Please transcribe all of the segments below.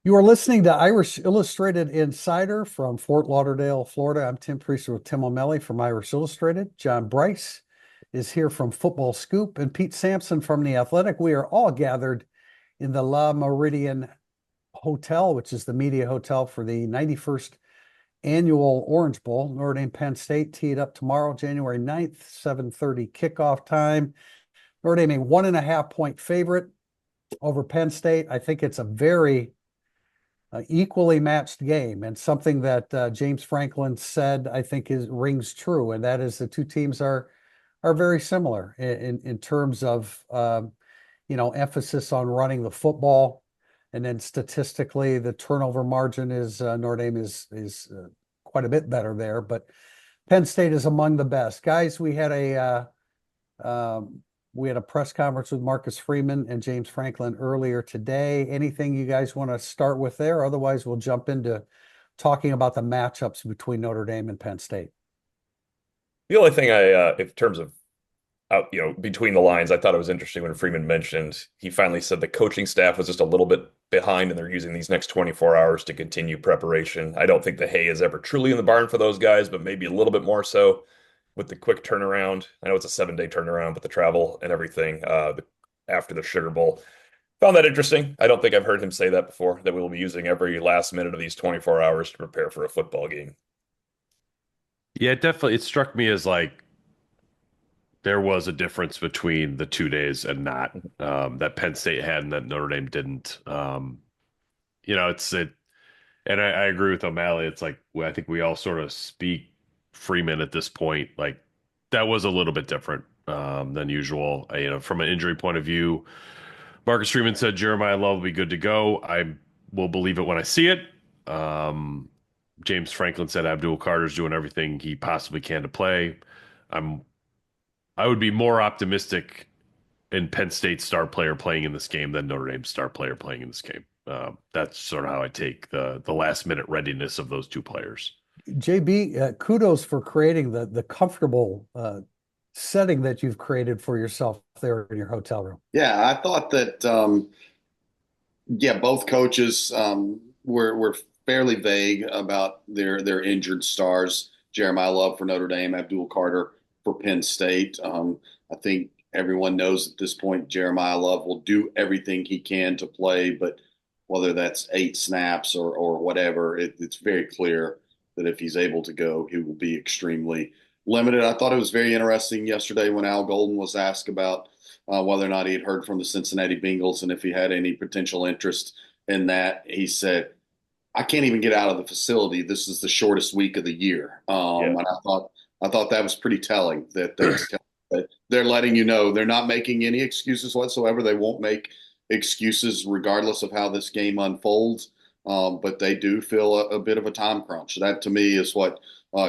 You are listening to Irish Illustrated Insider from Fort Lauderdale, Florida. I'm Tim Priester with Tim O'Malley from Irish Illustrated. John Bryce is here from Football Scoop and Pete Sampson from The Athletic. We are all gathered in the La Meridian Hotel, which is the media hotel for the 91st annual Orange Bowl. Notre Dame Penn State teed up tomorrow, January 9th, 7:30 kickoff time. Notre Dame a 1.5 point favorite over Penn State. I think it's a very equally matched game, and something that James Franklin said, I think, is rings true, and that is the two teams are very similar in terms of emphasis on running the football, and then statistically, the turnover margin is Notre Dame is quite a bit better there, but Penn State is among the best. Guys, we had a press conference with Marcus Freeman and James Franklin earlier today. Anything you guys want to start with there? Otherwise, we'll jump into talking about the matchups between Notre Dame and Penn State. The only thing in terms of between the lines, I thought it was interesting when Freeman mentioned he finally said the coaching staff was just a little bit behind and they're using these next 24 hours to continue preparation. I don't think the hay is ever truly in the barn for those guys, but maybe a little bit more so with the quick turnaround. I know it's a 7-day turnaround, but the travel and everything after the Sugar Bowl. Found that interesting. I don't think I've heard him say that before, that we'll be using every last minute of these 24 hours to prepare for a football game. Yeah, it struck me as like there was a difference between the 2 days and not that Penn State had and that Notre Dame didn't. It's it, and I agree with O'Malley. It's like I think we all sort of speak Freeman at this point. Like that was a little bit different than usual. From an injury point of view, Marcus Freeman said Jeremiah Love will be good to go. I will believe it when I see it. Um, James Franklin said Abdul Carter's doing everything he possibly can to play. I'm I would be more optimistic in Penn State star player playing in this game than Notre Dame star player playing in this game. That's sort of how I take the last minute readiness of those two players. JB, kudos for creating the comfortable setting that you've created for yourself there in your hotel room. Yeah, I thought that both coaches were fairly vague about their injured stars. Jeremiah Love for Notre Dame, Abdul Carter for Penn State. I think everyone knows at this point Jeremiah Love will do everything he can to play, but whether that's 8 snaps or whatever, it's very clear that if he's able to go, he will be extremely limited. I thought it was very interesting yesterday when Al Golden was asked about whether or not he had heard from the Cincinnati Bengals and if he had any potential interest in that. He said, I can't even get out of the facility. This is the shortest week of the year. Yeah. And I thought that was pretty telling that they're letting you know they're not making any excuses whatsoever. They won't make excuses regardless of how this game unfolds. But they do feel a bit of a time crunch. That to me is what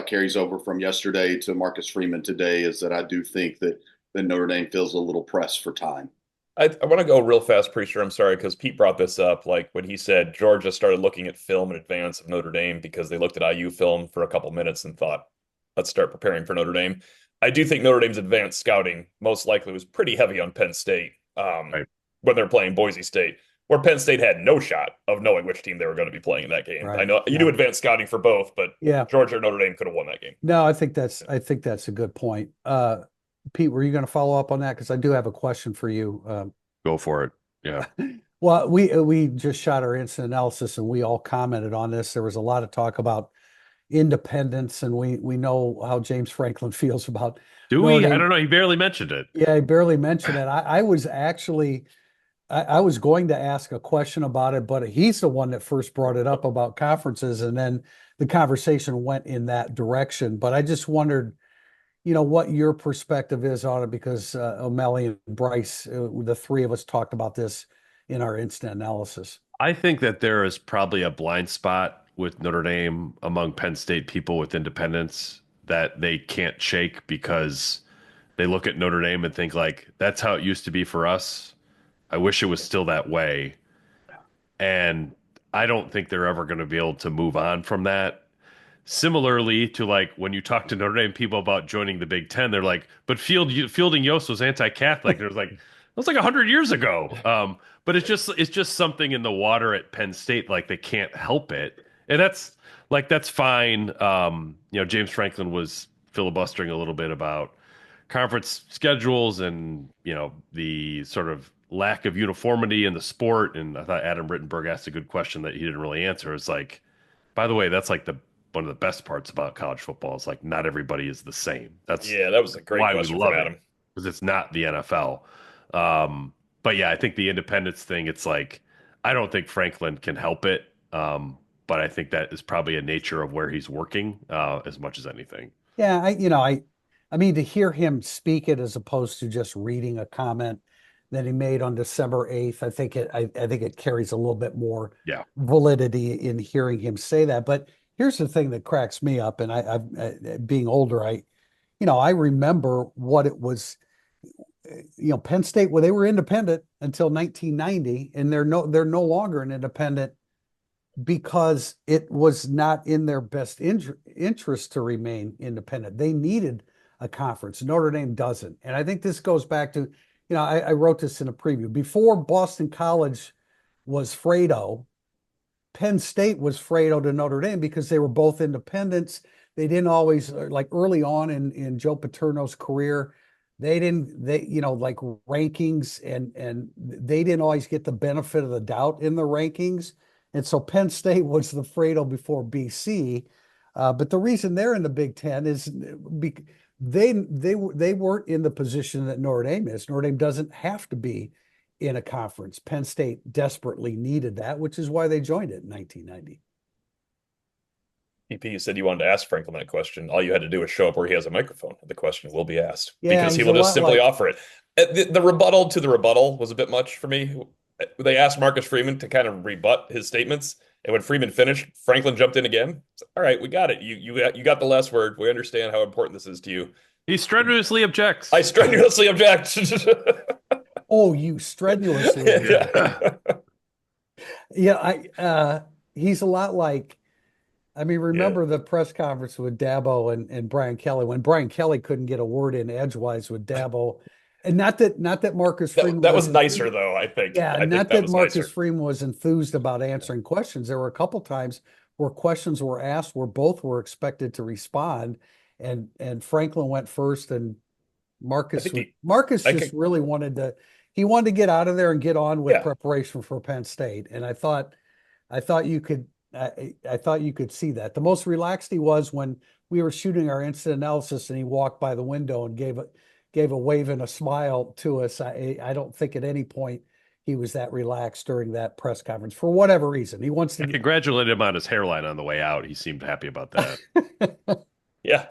carries over from yesterday to Marcus Freeman today, is that I do think that Notre Dame feels a little pressed for time. I want to go real fast, pretty sure. I'm sorry, because Pete brought this up. Like when he said Georgia started looking at film in advance of Notre Dame because they looked at IU film for a couple minutes and thought, let's start preparing for Notre Dame. I do think Notre Dame's advanced scouting most likely was pretty heavy on Penn State Right. when they're playing Boise State, where Penn State had no shot of knowing which team they were going to be playing in that game. I Right. know you Yeah. do advanced scouting for both, but Yeah. Georgia or Notre Dame could have won that game. No, I think that's a good point. Pete, were you going to follow up on that? Because I do have a question for you. Go for it. Yeah. Well, we just shot our instant analysis and we all commented on this. There was a lot of talk about independence, and we know how James Franklin feels about Do Notre we? I Dame. don't know. He barely mentioned it. Yeah, I barely mentioned it. I was actually I was going to ask a question about it, but he's the one that first brought it up about conferences, and then the conversation went in that direction. But I just wondered, what your perspective is on it, because O'Malley and Bryce, the three of us talked about this in our instant analysis. I think that there is probably a blind spot with Notre Dame among Penn State people with independence that they can't shake because they look at Notre Dame and think like that's how it used to be for us. I wish it was still that way. And I don't think they're ever going to be able to move on from that. Similarly to like when you talk to Notre Dame people about joining the Big Ten, they're like, but Fielding Yost was anti-Catholic. There's like, was like 100 years ago. But it's just something in the water at Penn State, like they can't help it, and that's fine. James Franklin was filibustering a little bit about conference schedules and the sort of lack of uniformity in the sport. And I thought Adam Rittenberg asked a good question that he didn't really answer. It's like, by the way, that's like the one of the best parts about college football is like not everybody is the same. That's Yeah, that was a great why we question from love it Adam. because it's not the NFL. But yeah, I think the independence thing, it's like I don't think Franklin can help it. But I think that is probably a nature of where he's working as much as anything. Yeah, I mean, to hear him speak it as opposed to just reading a comment that he made on December 8th, I think it carries a little bit more Yeah. validity in hearing him say that. But here's the thing that cracks me up, and being older, I remember what it was. Penn State, well, they were independent until 1990, and they're no longer an independent because it was not in their best interest to remain independent. They needed a conference. Notre Dame doesn't. And I think this goes back to, I wrote this in a preview. Before Boston College was Fredo, Penn State was Fredo to Notre Dame because they were both independents. They didn't always, like early on in Joe Paterno's career, like rankings and they didn't always get the benefit of the doubt in the rankings. And so Penn State was the Fredo before BC. But the reason they're in the Big Ten is they weren't in the position that Notre Dame is. Notre Dame doesn't have to be in a conference. Penn State desperately needed that, which is why they joined it in 1990. EP, you said you wanted to ask Franklin that question. All you had to do was show up where he has a microphone. The question will be asked because he will just simply offer it. The rebuttal to the rebuttal was a bit much for me. They asked Marcus Freeman to kind of rebut his statements, and when Freeman finished, Franklin jumped in again. All right, we got it. You got the last word. We understand how important this is to you. He strenuously objects. I strenuously object. Oh, you strenuously object. Yeah, he's a lot like. I mean, remember the press conference with Dabo and Brian Kelly when Brian Kelly couldn't get a word in edgewise with Dabo, and not that Marcus Freeman that was nicer though. I think. Yeah, I not think that Marcus nicer. Freeman was enthused about answering questions. There were a couple times where questions were asked where both were expected to respond, and Franklin went first, and Marcus really wanted to get out of there and get on with preparation for Penn State, and I thought you could. I thought you could see that. The most relaxed he was when we were shooting our instant analysis and he walked by the window and gave a wave and a smile to us. I don't think at any point he was that relaxed during that press conference for whatever reason. He wants to congratulate him on his hairline on the way out. He seemed happy about that. Yeah.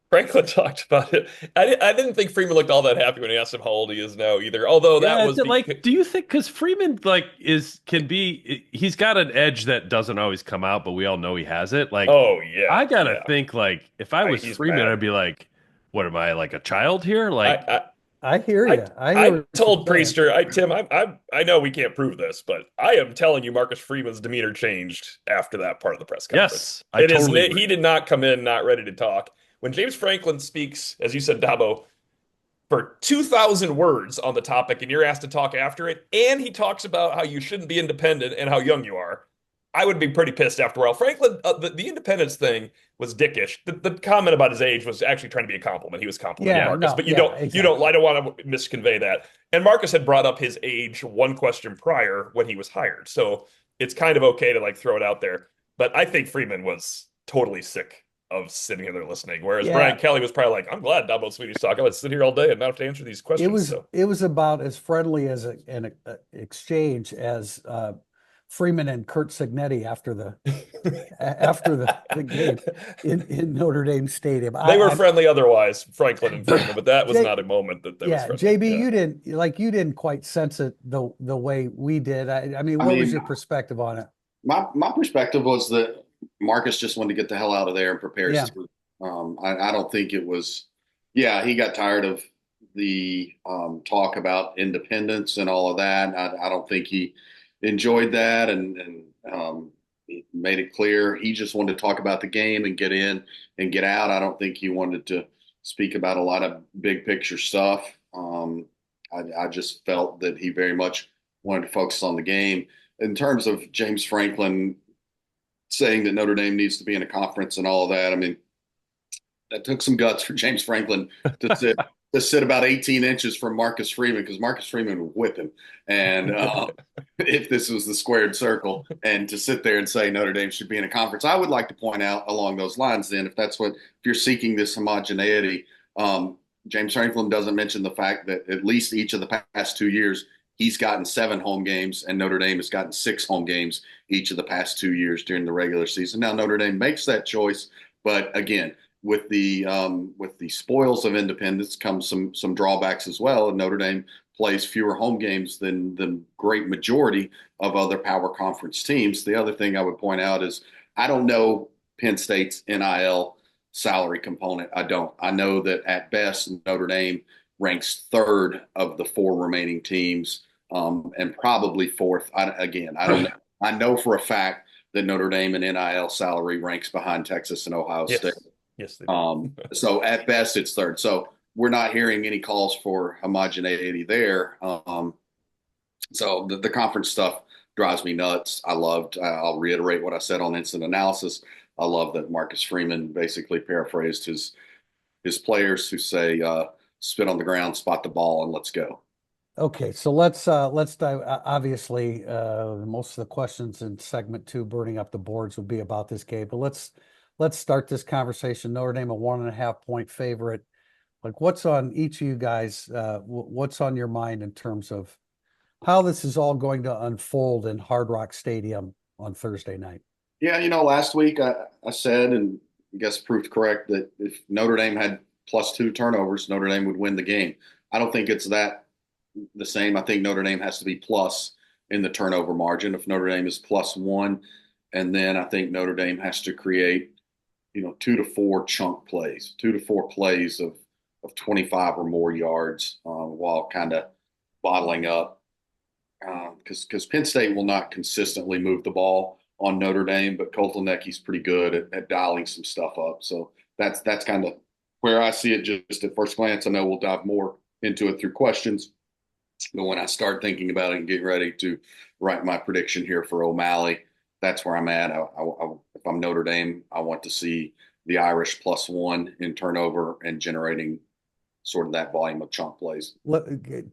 Franklin talked about it. I didn't think Freeman looked all that happy when he asked him how old he is now either. Although that was like, do you think because Freeman he's got an edge that doesn't always come out, but we all know he has it. Like, oh yeah, I gotta think like if I was Freeman, I'd be like, what am I like a child here? Like, I hear you. I told Priester, Tim, I know we can't prove this, but I am telling you, Marcus Freeman's demeanor changed after that part of the press conference. Yes, he did not come in not ready to talk. When James Franklin speaks, as you said, Dabo, for 2,000 words on the topic, and you're asked to talk after it, and he talks about how you shouldn't be independent and how young you are, I would be pretty pissed after a while. Franklin, the independence thing was dickish. The comment about his age was actually trying to be a compliment. He was complimenting Marcus, but you don't. I don't want to misconvey that. And Marcus had brought up his age one question prior when he was hired, so it's kind of okay to like throw it out there. But I think Freeman was totally sick of sitting there listening. Whereas Brian Kelly was probably like, I'm glad Dabo Swinney's talking. Let's sit here all day and not have to answer these questions. It was about as friendly as an exchange as Freeman and Kurt Signetti after the game in Notre Dame Stadium. They were friendly otherwise, Franklin and Freeman, but that was not a moment that was friendly. JB, you didn't quite sense it the way we did. I mean, what was your perspective on it? My perspective was that Marcus just wanted to get the hell out of there and prepare his group. I don't think it was. Yeah, he got tired of the talk about independence and all of that. I don't think he enjoyed that, and he made it clear he just wanted to talk about the game and get in and get out. I don't think he wanted to speak about a lot of big picture stuff. I just felt that he very much wanted to focus on the game. In terms of James Franklin saying that Notre Dame needs to be in a conference and all of that, I mean, that took some guts for James Franklin to sit about 18 inches from Marcus Freeman, because Marcus Freeman would whip him. And if this was the squared circle, and to sit there and say Notre Dame should be in a conference, I would like to point out along those lines. Then, if you're seeking this homogeneity, James Franklin doesn't mention the fact that at least each of the past 2 years he's gotten 7 home games, and Notre Dame has gotten 6 home games each of the past 2 years during the regular season. Now Notre Dame makes that choice, but again, with the spoils of independence comes some drawbacks as well. And Notre Dame plays fewer home games than the great majority of other power conference teams. The other thing I would point out is I don't know Penn State's NIL salary component. I don't. I know that at best Notre Dame ranks 3rd of the 4 remaining teams, and probably 4th. I don't know. I know for a fact that Notre Dame in NIL salary ranks behind Texas and Ohio State. Yes, they do. So at best it's 3rd. So we're not hearing any calls for homogeneity there. So the conference stuff drives me nuts. I'll reiterate what I said on instant analysis. I love that Marcus Freeman basically paraphrased his players who say, spit on the ground, spot the ball, and let's go. Okay, so let's dive. Obviously, most of the questions in segment 2, burning up the boards, would be about this game. But let's start this conversation. Notre Dame, a 1.5 point favorite. Like, what's on each of you guys? What's on your mind in terms of how this is all going to unfold in Hard Rock Stadium on Thursday night? Yeah, last week I said, and I guess proved correct, that if Notre Dame had +2 turnovers, Notre Dame would win the game. I don't think it's that the same. I think Notre Dame has to be plus in the turnover margin. If Notre Dame is +1, and then I think Notre Dame has to create, 2 to 4 chunk plays, 2 to 4 plays of 25 or more yards, while kind of bottling up, because Penn State will not consistently move the ball on Notre Dame, but Kotelnicki's pretty good at dialing some stuff up. So that's kind of where I see it just at first glance. I know we'll dive more into it through questions, but when I start thinking about it and getting ready to write my prediction here for O'Malley, that's where I'm at. If I'm Notre Dame, I want to see the Irish +1 in turnover and generating sort of that volume of chunk plays.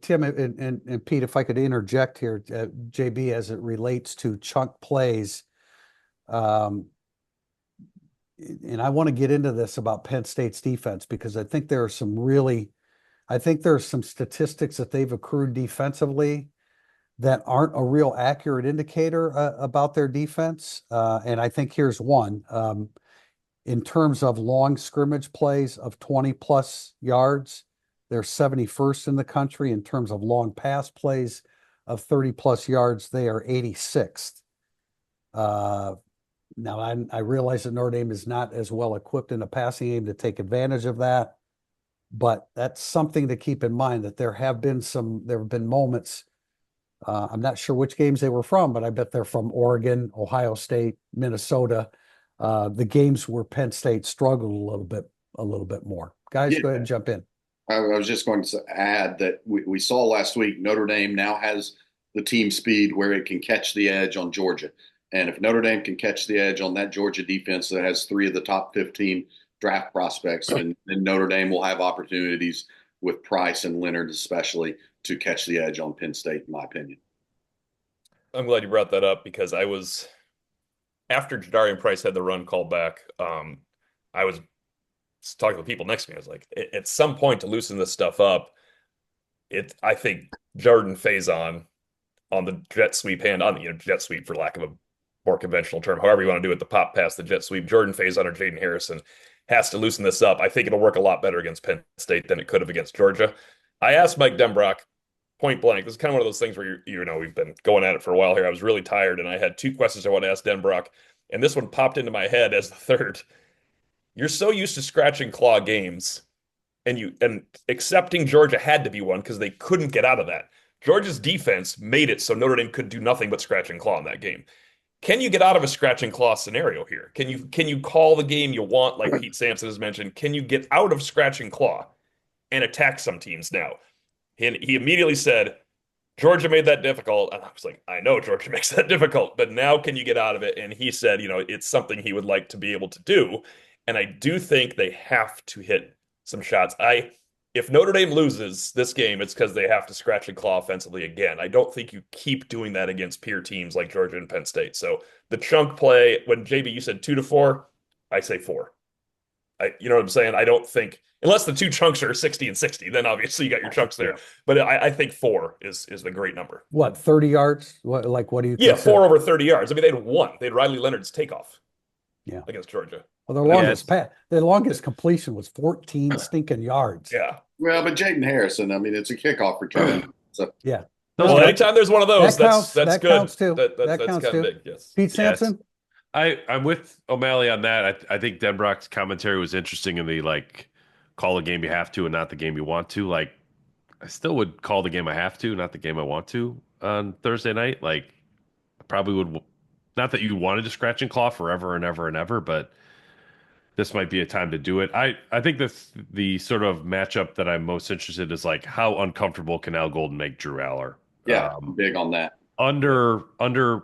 Tim and Pete, if I could interject here, JB, as it relates to chunk plays, and I want to get into this about Penn State's defense, because I think there are some statistics that they've accrued defensively that aren't a real accurate indicator about their defense. And I think here's one. In terms of long scrimmage plays of 20+ yards, they're 71st in the country. In terms of long pass plays of 30+ yards, they are 86th. Now, I realize that Notre Dame is not as well equipped in a passing game to take advantage of that, but that's something to keep in mind, that there have been moments. I'm not sure which games they were from, but I bet they're from Oregon, Ohio State, Minnesota. The games where Penn State struggled a little bit more. Guys, go ahead and jump in. I was just going to add that we saw last week Notre Dame now has the team speed where it can catch the edge on Georgia. And if Notre Dame can catch the edge on that Georgia defense that has 3 of the top 15 draft prospects, then Notre Dame will have opportunities with Price and Leonard especially to catch the edge on Penn State, in my opinion. I'm glad you brought that up, because after Jadarian Price had the run called back, I was talking to the people next to me. I was like, at some point to loosen this stuff up, I think Jordan Faison on the jet sweep jet sweep for lack of a more conventional term, however you want to do it, the pop pass, the jet sweep, Jordan Faison or Jaden Harrison has to loosen this up. I think it'll work a lot better against Penn State than it could have against Georgia. I asked Mike Denbrock point blank. This is kind of one of those things where we've been going at it for a while here. I was really tired, and I had 2 questions I want to ask Denbrock, and this one popped into my head as the third. You're so used to scratch and claw games, and accepting Georgia had to be one because they couldn't get out of that. Georgia's defense made it so Notre Dame could do nothing but scratch and claw in that game. Can you get out of a scratch and claw scenario here? Can you call the game you want, like Pete Sampson has mentioned? Can you get out of scratch and claw and attack some teams now? he immediately said, Georgia made that difficult. And I was like, I know Georgia makes that difficult, but now can you get out of it? And he said, it's something he would like to be able to do. And I do think they have to hit some shots. If Notre Dame loses this game, it's because they have to scratch and claw offensively again. I don't think you keep doing that against peer teams like Georgia and Penn State. So the chunk play, when JB, you said 2-4, I say 4. You know what I'm saying? I don't think, unless the two chunks are 60 and 60, then obviously you got your chunks there. Yeah. But I think 4 is the great number. What, 30 yards? What do you Yeah, consider? 4 over 30 yards. I mean, they'd won. They had Riley Leonard's takeoff. Yeah. Against Georgia. Well, their longest completion was 14 stinking yards. Yeah. Well, but Jaden Harrison, I mean, it's a kickoff return. So Yeah. Well, anytime there's one of those, that's that good. counts too. That's That kind counts of too. big. Yes. Pete Sampson? I'm with O'Malley on that. I think Denbrock's commentary was interesting in the call the game you have to and not the game you want to. I still would call the game I have to, not the game I want to on Thursday night. I probably would, not that you wanted to scratch and claw forever and ever and ever, but this might be a time to do it. I think the sort of matchup that I'm most interested in is how uncomfortable can Al Golden make Drew Aller? yeah, big on that.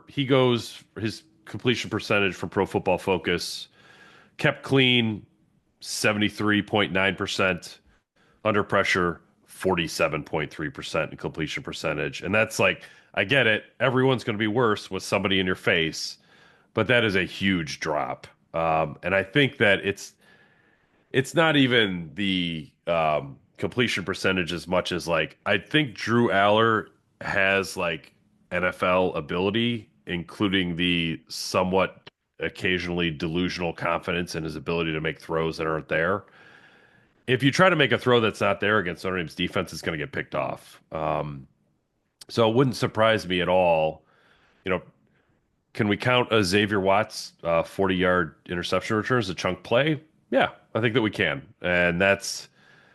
He goes, his completion percentage from Pro Football Focus kept clean 73.9%, under pressure 47.3% in completion percentage. And that's I get it, everyone's going to be worse with somebody in your face, but that is a huge drop. And I think that it's not even the completion percentage as much as I think Drew Aller has NFL ability, including the somewhat occasionally delusional confidence in his ability to make throws that aren't there. If you try to make a throw that's not there against Notre Dame's defense, it's going to get picked off. So it wouldn't surprise me at all. Can we count a Xavier Watts 40-yard interception return as a chunk play? Yeah, I think that we can. And that's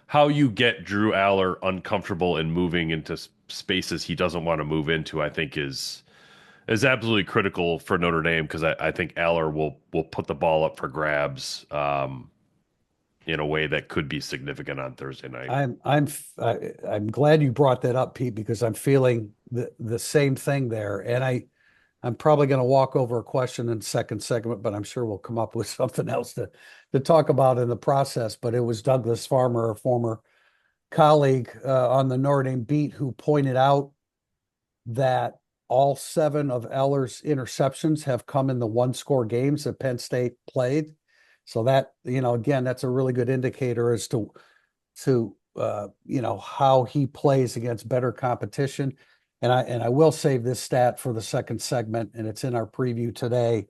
how you get Drew Aller uncomfortable and moving into spaces he doesn't want to move into, I think is absolutely critical for Notre Dame, because I think Aller will put the ball up for grabs in a way that could be significant on Thursday night. I'm glad you brought that up, Pete, because I'm feeling the same thing there. And I'm probably going to walk over a question in the second segment, but I'm sure we'll come up with something else to talk about in the process. But it was Douglas Farmer, a former colleague on the Notre Dame beat, who pointed out that all 7 of Eller's interceptions have come in the 1-score games that Penn State played. So that, again, that's a really good indicator as to how he plays against better competition. And I will save this stat for the second segment, and it's in our preview today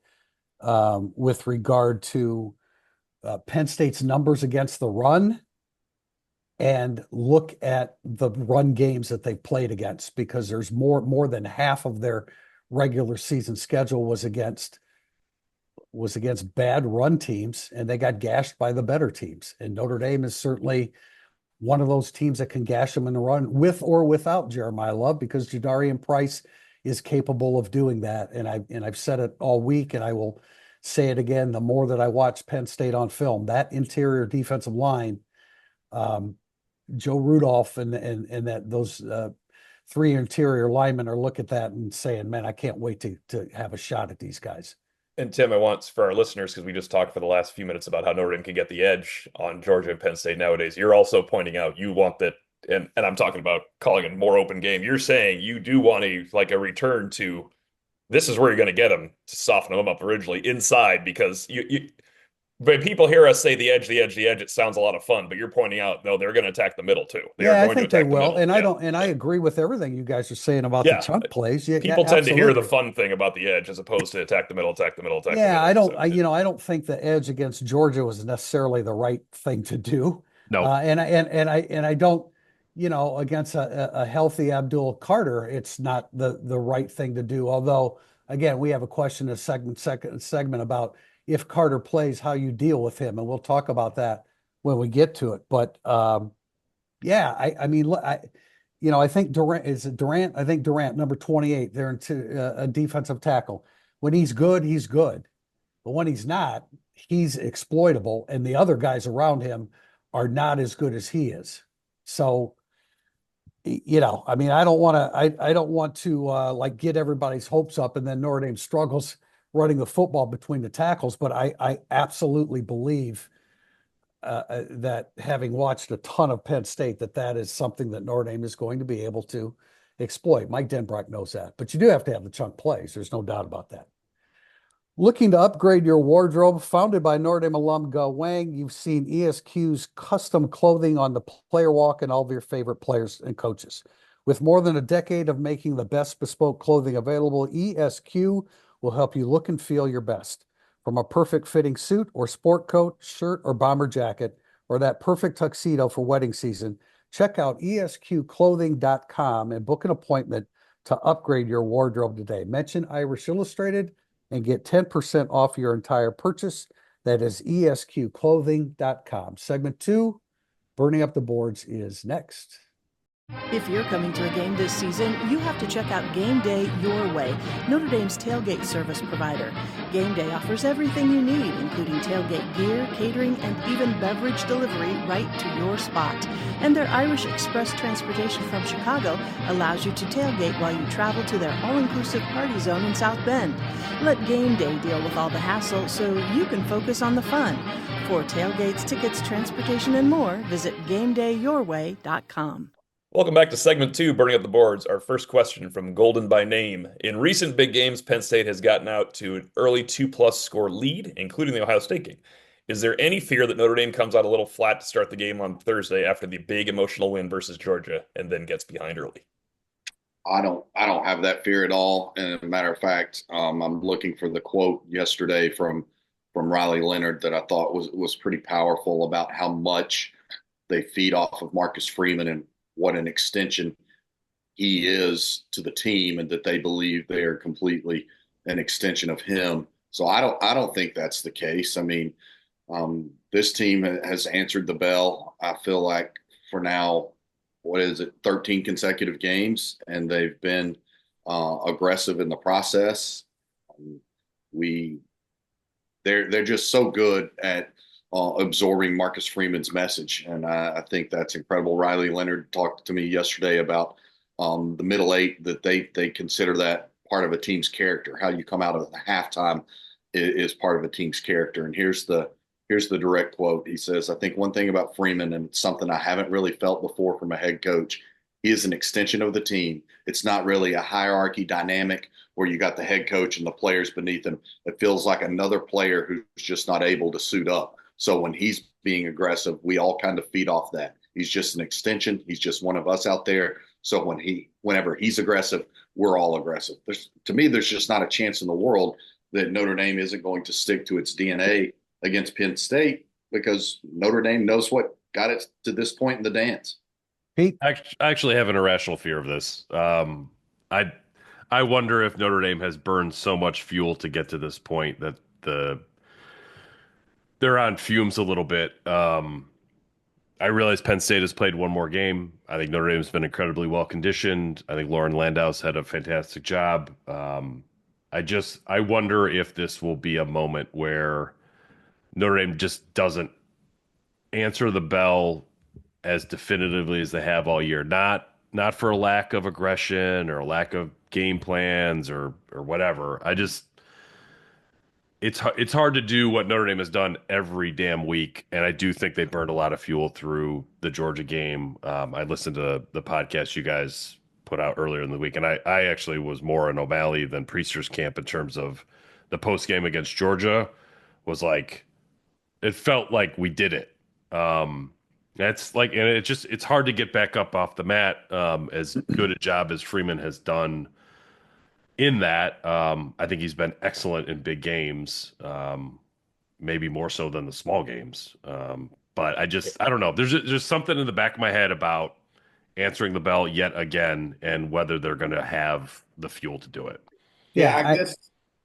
with regard to Penn State's numbers against the run, and look at the run games that they played against, because there's more than half of their regular season schedule was against bad run teams, and they got gashed by the better teams. And Notre Dame is certainly one of those teams that can gash them in the run, with or without Jeremiah Love, because Jadarian Price is capable of doing that. And I've said it all week, and I will say it again. The more that I watch Penn State on film, that interior defensive line, Joe Rudolph and that those 3 interior linemen are looking at that and saying, "Man, I can't wait to have a shot at these guys." And Tim, I want, for our listeners, because we just talked for the last few minutes about how Notre Dame can get the edge on Georgia and Penn State nowadays. You're also pointing out you want that, and I'm talking about calling a more open game. You're saying you do want a return to, this is where you're going to get them to soften them up originally inside, because when people hear us say the edge, it sounds a lot of fun, but you're pointing out, no, they're going to attack the middle too. I think they will. And I agree with everything you guys are saying about the chunk plays. People tend to hear the fun thing about the edge as opposed to attack the middle. I don't think the edge against Georgia was necessarily the right thing to do. No. And I don't, against a healthy Abdul Carter, it's not the right thing to do. Although, again, we have a question in the second segment about, if Carter plays, how you deal with him. And we'll talk about that when we get to it. But I think Durant, I think Durant, number 28, they're into a defensive tackle. When he's good, he's good. But when he's not, he's exploitable. And the other guys around him are not as good as he is. So, I mean, I don't want to like get everybody's hopes up and then Notre Dame struggles running the football between the tackles, but I absolutely believe that having watched a ton of Penn State, that is something that Notre Dame is going to be able to exploit. Mike Denbrock knows that, but you do have to have the chunk plays. There's no doubt about that. Looking to upgrade your wardrobe, founded by Notre Dame alum Go Wang, you've seen ESQ's custom clothing on the player walk and all of your favorite players and coaches. With more than a decade of making the best bespoke clothing available, ESQ will help you look and feel your best. From a perfect fitting suit or sport coat, shirt or bomber jacket, or that perfect tuxedo for wedding season, check out esqclothing.com and book an appointment to upgrade your wardrobe today. Mention Irish Illustrated and get 10% off your entire purchase. That is esqclothing.com. Segment 2, Burning Up the Boards, is next. If you're coming to a game this season, you have to check out Game Day Your Way, Notre Dame's tailgate service provider. Game Day offers everything you need, including tailgate gear, catering, and even beverage delivery right to your spot. And their Irish Express transportation from Chicago allows you to tailgate while you travel to their all-inclusive party zone in South Bend. Let Game Day deal with all the hassle so you can focus on the fun. For tailgates, tickets, transportation, and more, visit GameDayYourWay.com. Welcome back to segment 2, Burning Up the Boards. Our first question from Golden by Name. In recent big games, Penn State has gotten out to an early 2+ score lead, including the Ohio State game. Is there any fear that Notre Dame comes out a little flat to start the game on Thursday after the big emotional win versus Georgia and then gets behind early? I don't have that fear at all. And as a matter of fact, I'm looking for the quote yesterday from Riley Leonard that I thought was pretty powerful about how much they feed off of Marcus Freeman and what an extension he is to the team, and that they believe they are completely an extension of him. So I don't think that's the case. I mean, this team has answered the bell, I feel like, for now, what is it, 13 consecutive games, and they've been aggressive in the process. They're just so good at absorbing Marcus Freeman's message, and I think that's incredible. Riley Leonard talked to me yesterday about the middle eight, that they consider that part of a team's character. How you come out of the halftime is part of a team's character. And here's the direct quote. He says, "I think one thing about Freeman, and it's something I haven't really felt before from a head coach, he is an extension of the team. It's not really a hierarchy dynamic where you got the head coach and the players beneath him. It feels like another player who's just not able to suit up. So when he's being aggressive, we all kind of feed off that. He's just an extension. He's just one of us out there. So whenever he's aggressive, we're all aggressive." To me, there's just not a chance in the world that Notre Dame isn't going to stick to its DNA against Penn State, because Notre Dame knows what got it to this point in the dance. Pete? I actually have an irrational fear of this. I wonder if Notre Dame has burned so much fuel to get to this point that they're on fumes a little bit. I realize Penn State has played one more game. I think Notre Dame's been incredibly well conditioned. I think Lauren Landau's had a fantastic job. I wonder if this will be a moment where Notre Dame just doesn't answer the bell as definitively as they have all year. Not for a lack of aggression or a lack of game plans or whatever. It's hard to do what Notre Dame has done every damn week, and I do think they burned a lot of fuel through the Georgia game. I listened to the podcast you guys put out earlier in the week, and I actually was more an O'Malley than Priester's camp in terms of the post game against Georgia. Was like, it felt like we did it. That's like, and it's hard to get back up off the mat. As good a job as Freeman has done in that, I think he's been excellent in big games, maybe more so than the small games. But I don't know. There's something in the back of my head about answering the bell yet again and whether they're going to have the fuel to do it. Yeah, I guess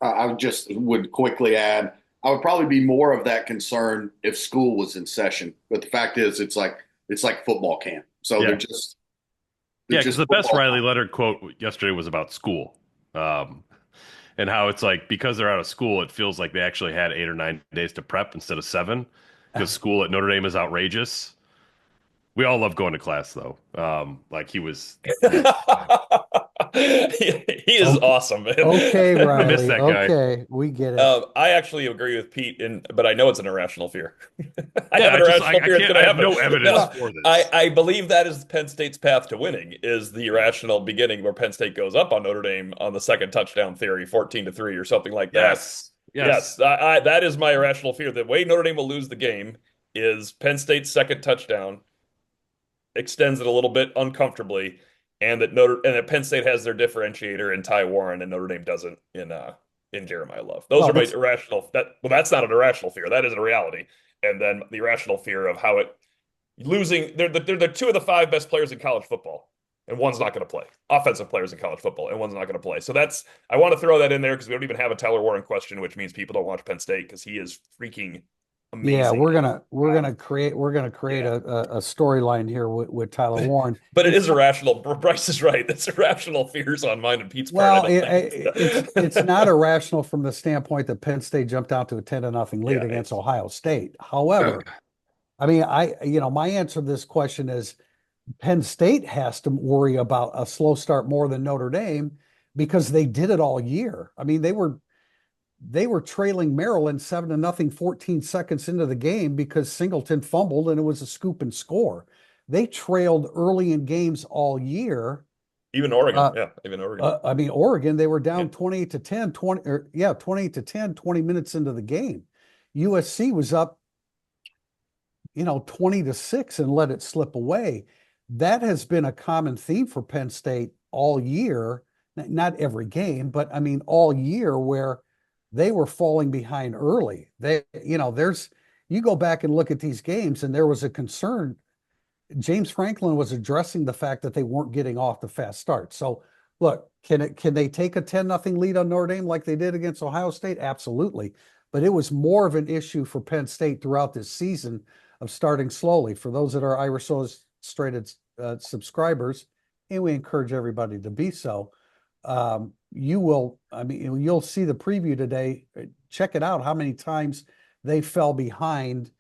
I just would quickly add, I would probably be more of that concern if school was in session. But the fact is, it's like football camp. So they're just because the best Riley Leonard quote yesterday was about school. And how it's like, because they're out of school, it feels like they actually had 8 or 9 days to prep instead of 7, because school at Notre Dame is outrageous. We all love going to class though. Like he was. He is awesome, man. Okay, I miss Riley. that guy. Okay, we get it. I actually agree with Pete, but I know it's an irrational fear. I have Yeah, an irrational fear it's going I to have no happen. evidence No, for this. I believe that is Penn State's path to winning, is the irrational beginning where Penn State goes up on Notre Dame on the second touchdown theory, 14-3 or something like that. Yes. Yes, that is my irrational fear. The way Notre Dame will lose the game is Penn State's second touchdown extends it a little bit uncomfortably, and that Penn State has their differentiator in Ty Warren and Notre Dame doesn't in Jeremiah Love. Those Well, are my but irrational. That's not an irrational fear. That is a reality. And then the irrational fear of how it losing. They're the two of the five best players in college football, and one's not going to play. Offensive players in college football, and one's not going to play. So I want to throw that in there because we don't even have a Tyler Warren question, which means people don't watch Penn State because he is freaking amazing. yeah, we're gonna create a storyline here with Tyler Warren. But it is irrational. Bryce is right. It's irrational fears on mine and Pete's Well, part. it's not irrational from the standpoint that Penn State jumped out to a 10-0 lead against Ohio State. However, I mean, my answer to this question is Penn State has to worry about a slow start more than Notre Dame because they did it all year. I mean, they were trailing Maryland 7-0, 14 seconds into the game because Singleton fumbled and it was a scoop and score. They trailed early in games all year. Even Oregon, even Oregon. I mean, Oregon, they were down 28-10, 28-10, 20 minutes into the game. USC was up, 20-6 and let it slip away. That has been a common theme for Penn State all year. Not every game, but I mean, all year where they were falling behind early. You go back and look at these games and there was a concern. James Franklin was addressing the fact that they weren't getting off the fast start. So look, can they take a 10-0 lead on Notre Dame like they did against Ohio State? Absolutely. But it was more of an issue for Penn State throughout this season of starting slowly. For those that are Irish Illustrated subscribers, and we encourage everybody to be so, you'll see the preview today. Check it out, how many times they fell behind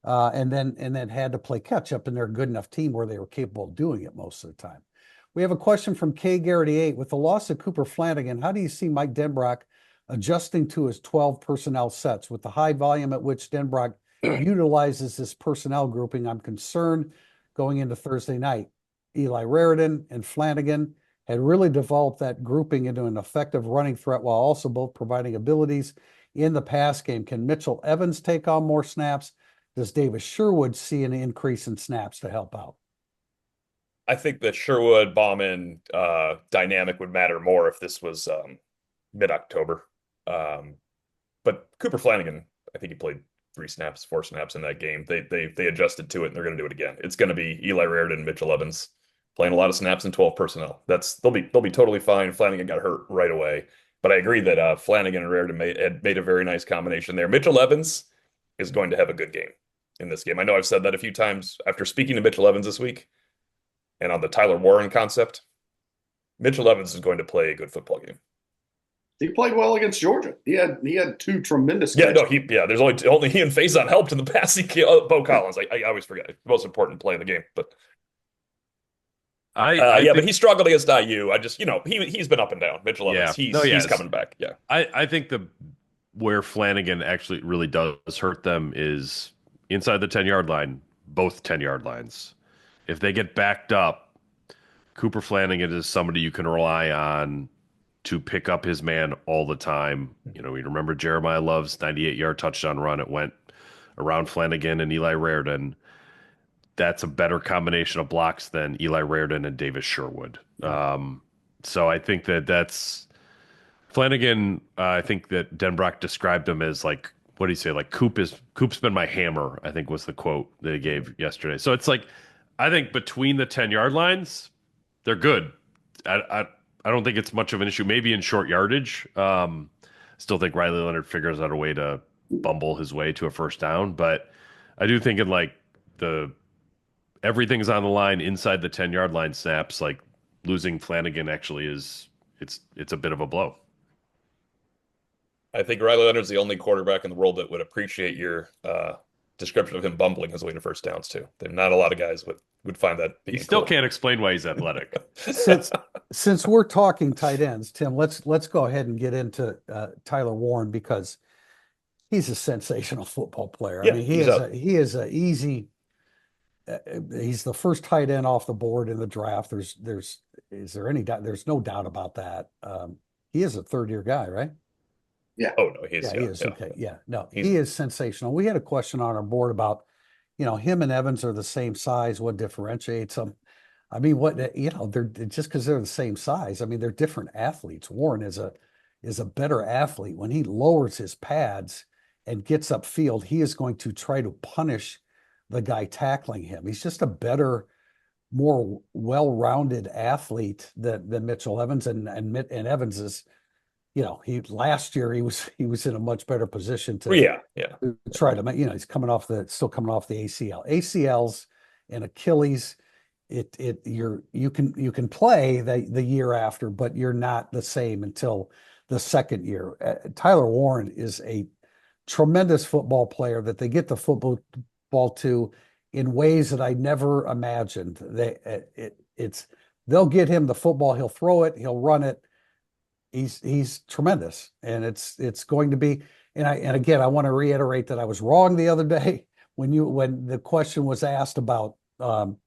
and then had to play catch up, and they're a good enough team where they were capable of doing it most of the time. We have a question from K. Garrity 8. With the loss of Cooper Flanagan, how do you see Mike Denbrock adjusting to his 12 personnel sets? With the high volume at which Denbrock utilizes this personnel grouping, I'm concerned going into Thursday night. Eli Raridan and Flanagan had really developed that grouping into an effective running threat while also both providing abilities in the pass game. Can Mitchell Evans take on more snaps? Does Davis Sherwood see an increase in snaps to help out? I think the Sherwood Bauman dynamic would matter more if this was mid-October. But Cooper Flanagan, I think he played 4 snaps in that game. They adjusted to it, and they're going to do it again. It's going to be Eli Raridan and Mitchell Evans playing a lot of snaps in 12 personnel. They'll be totally fine. Flanagan got hurt right away, but I agree that Flanagan and Raridan had made a very nice combination there. Mitchell Evans is going to have a good game in this game. I know I've said that a few times after speaking to Mitchell Evans this week, and on the Tyler Warren concept. Mitchell Evans is going to play a good football game. He played well against Georgia. He had 2 tremendous. Yeah, catches. There's only he and Faison helped in the passing. Bo Collins, I always forget, the most important play in the game. But but he struggled against IU. He's been up and down. Mitchell Evans, he's coming back. Yeah, I think where Flanagan actually really does hurt them is inside the 10-yard line, both 10-yard lines. If they get backed up, Cooper Flanagan is somebody you can rely on to pick up his man all the time. You remember Jeremiah Love's 98-yard touchdown run. It went around Flanagan and Eli Raridan. That's a better combination of blocks than Eli Raridan and Davis Sherwood. So I think that's Flanagan. I think that Denbrock described him as like, what do you say? Like Coop's been my hammer, I think was the quote that he gave yesterday. So it's like, I think between the 10-yard lines, they're good. I don't think it's much of an issue. Maybe in short yardage. Still think Riley Leonard figures out a way to bumble his way to a first down. But I do think in like everything's on the line inside the 10-yard line snaps, like losing Flanagan actually it's a bit of a blow. I think Riley Leonard's the only quarterback in the world that would appreciate your description of him bumbling his way to first downs too. There's not a lot of guys would find that He being still cool. can't explain why he's athletic. Since we're talking tight ends, Tim, let's go ahead and get into Tyler Warren, because he's a sensational football player. Yeah, I mean, he's the first tight end off the board in the draft. Is there any doubt? There's no doubt about that. He is a third-year guy, right? Yeah. Oh no, he is. Yeah, he is. Yeah. Okay. Yeah. No, he is sensational. We had a question on our board about, him and Evans are the same size. What differentiates them? I mean, they're just because they're the same size. I mean, they're different athletes. Warren is a better athlete. When he lowers his pads and gets upfield, he is going to try to punish the guy tackling him. He's just a better, more well-rounded athlete than Mitchell Evans, and Evans is, last year he was in a much better position to Yeah. try to, he's still coming off the ACLs and Achilles. You can play the year after, but you're not the same until the second year. Tyler Warren is a tremendous football player that they get the football to in ways that I never imagined. They'll get him the football, he'll throw it, he'll run it. He's tremendous, and it's going to be. And again, I want to reiterate that I was wrong the other day when the question was asked about who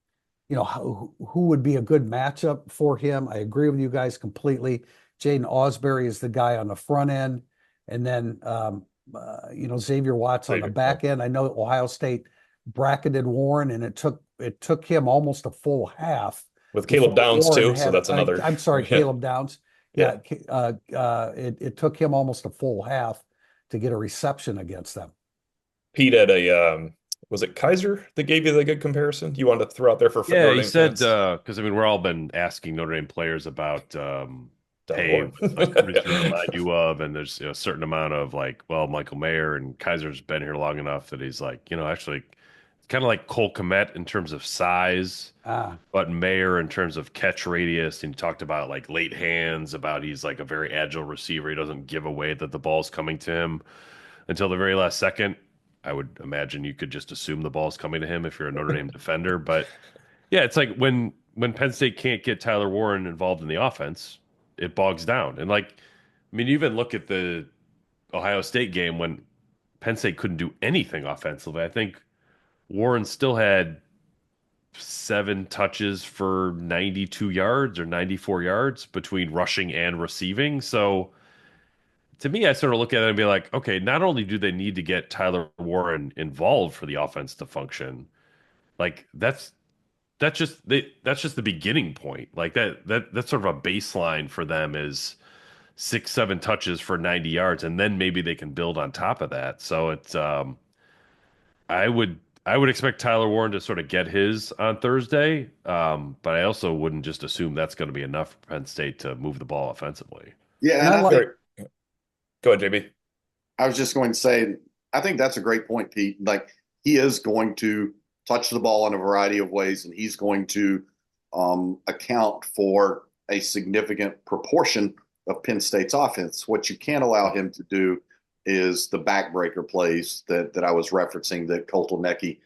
would be a good matchup for him. I agree with you guys completely. Jaden Ausberry is the guy on the front end, and then Xavier Watts on the back end. I know Ohio State bracketed Warren, and it took him almost a full half with Caleb Downs Warren too. So that's another. I'm sorry, Yeah. Caleb Downs. Yeah, it took him almost a full half to get a reception against them. Pete had was it Kaiser that gave you the good comparison you wanted to throw out there for Yeah, Notre he Dame said, fans? because we're all been asking Notre Dame players about hey, Warren. like, who does he remind you of? And there's a certain amount of Michael Mayer, and Kaiser's been here long enough that he's actually kind of like Cole Kmet in terms of size, but Mayer in terms of catch radius. And he talked about late hands, about he's a very agile receiver. He doesn't give away that the ball's coming to him until the very last second. I would imagine you could just assume the ball's coming to him if you're a Notre Dame defender. But yeah, it's like when Penn State can't get Tyler Warren involved in the offense, it bogs down. And you even look at the Ohio State game when Penn State couldn't do anything offensively. I think Warren still had 7 touches for 92 yards or 94 yards between rushing and receiving. So to me, I sort of look at it and be like, okay, not only do they need to get Tyler Warren involved for the offense to function, that's just the beginning point. That's sort of a baseline for them is 6-7 touches for 90 yards, and then maybe they can build on top of that. So it's I would expect Tyler Warren to sort of get his on Thursday, but I also wouldn't just assume that's going to be enough for Penn State to move the ball offensively. Yeah, and Go ahead, JB. I was just going to say, I think that's a great point, Pete. He is going to touch the ball in a variety of ways, and he's going to account for a significant proportion of Penn State's offense. What you can't allow him to do is the backbreaker plays that I was referencing that Koltelnicki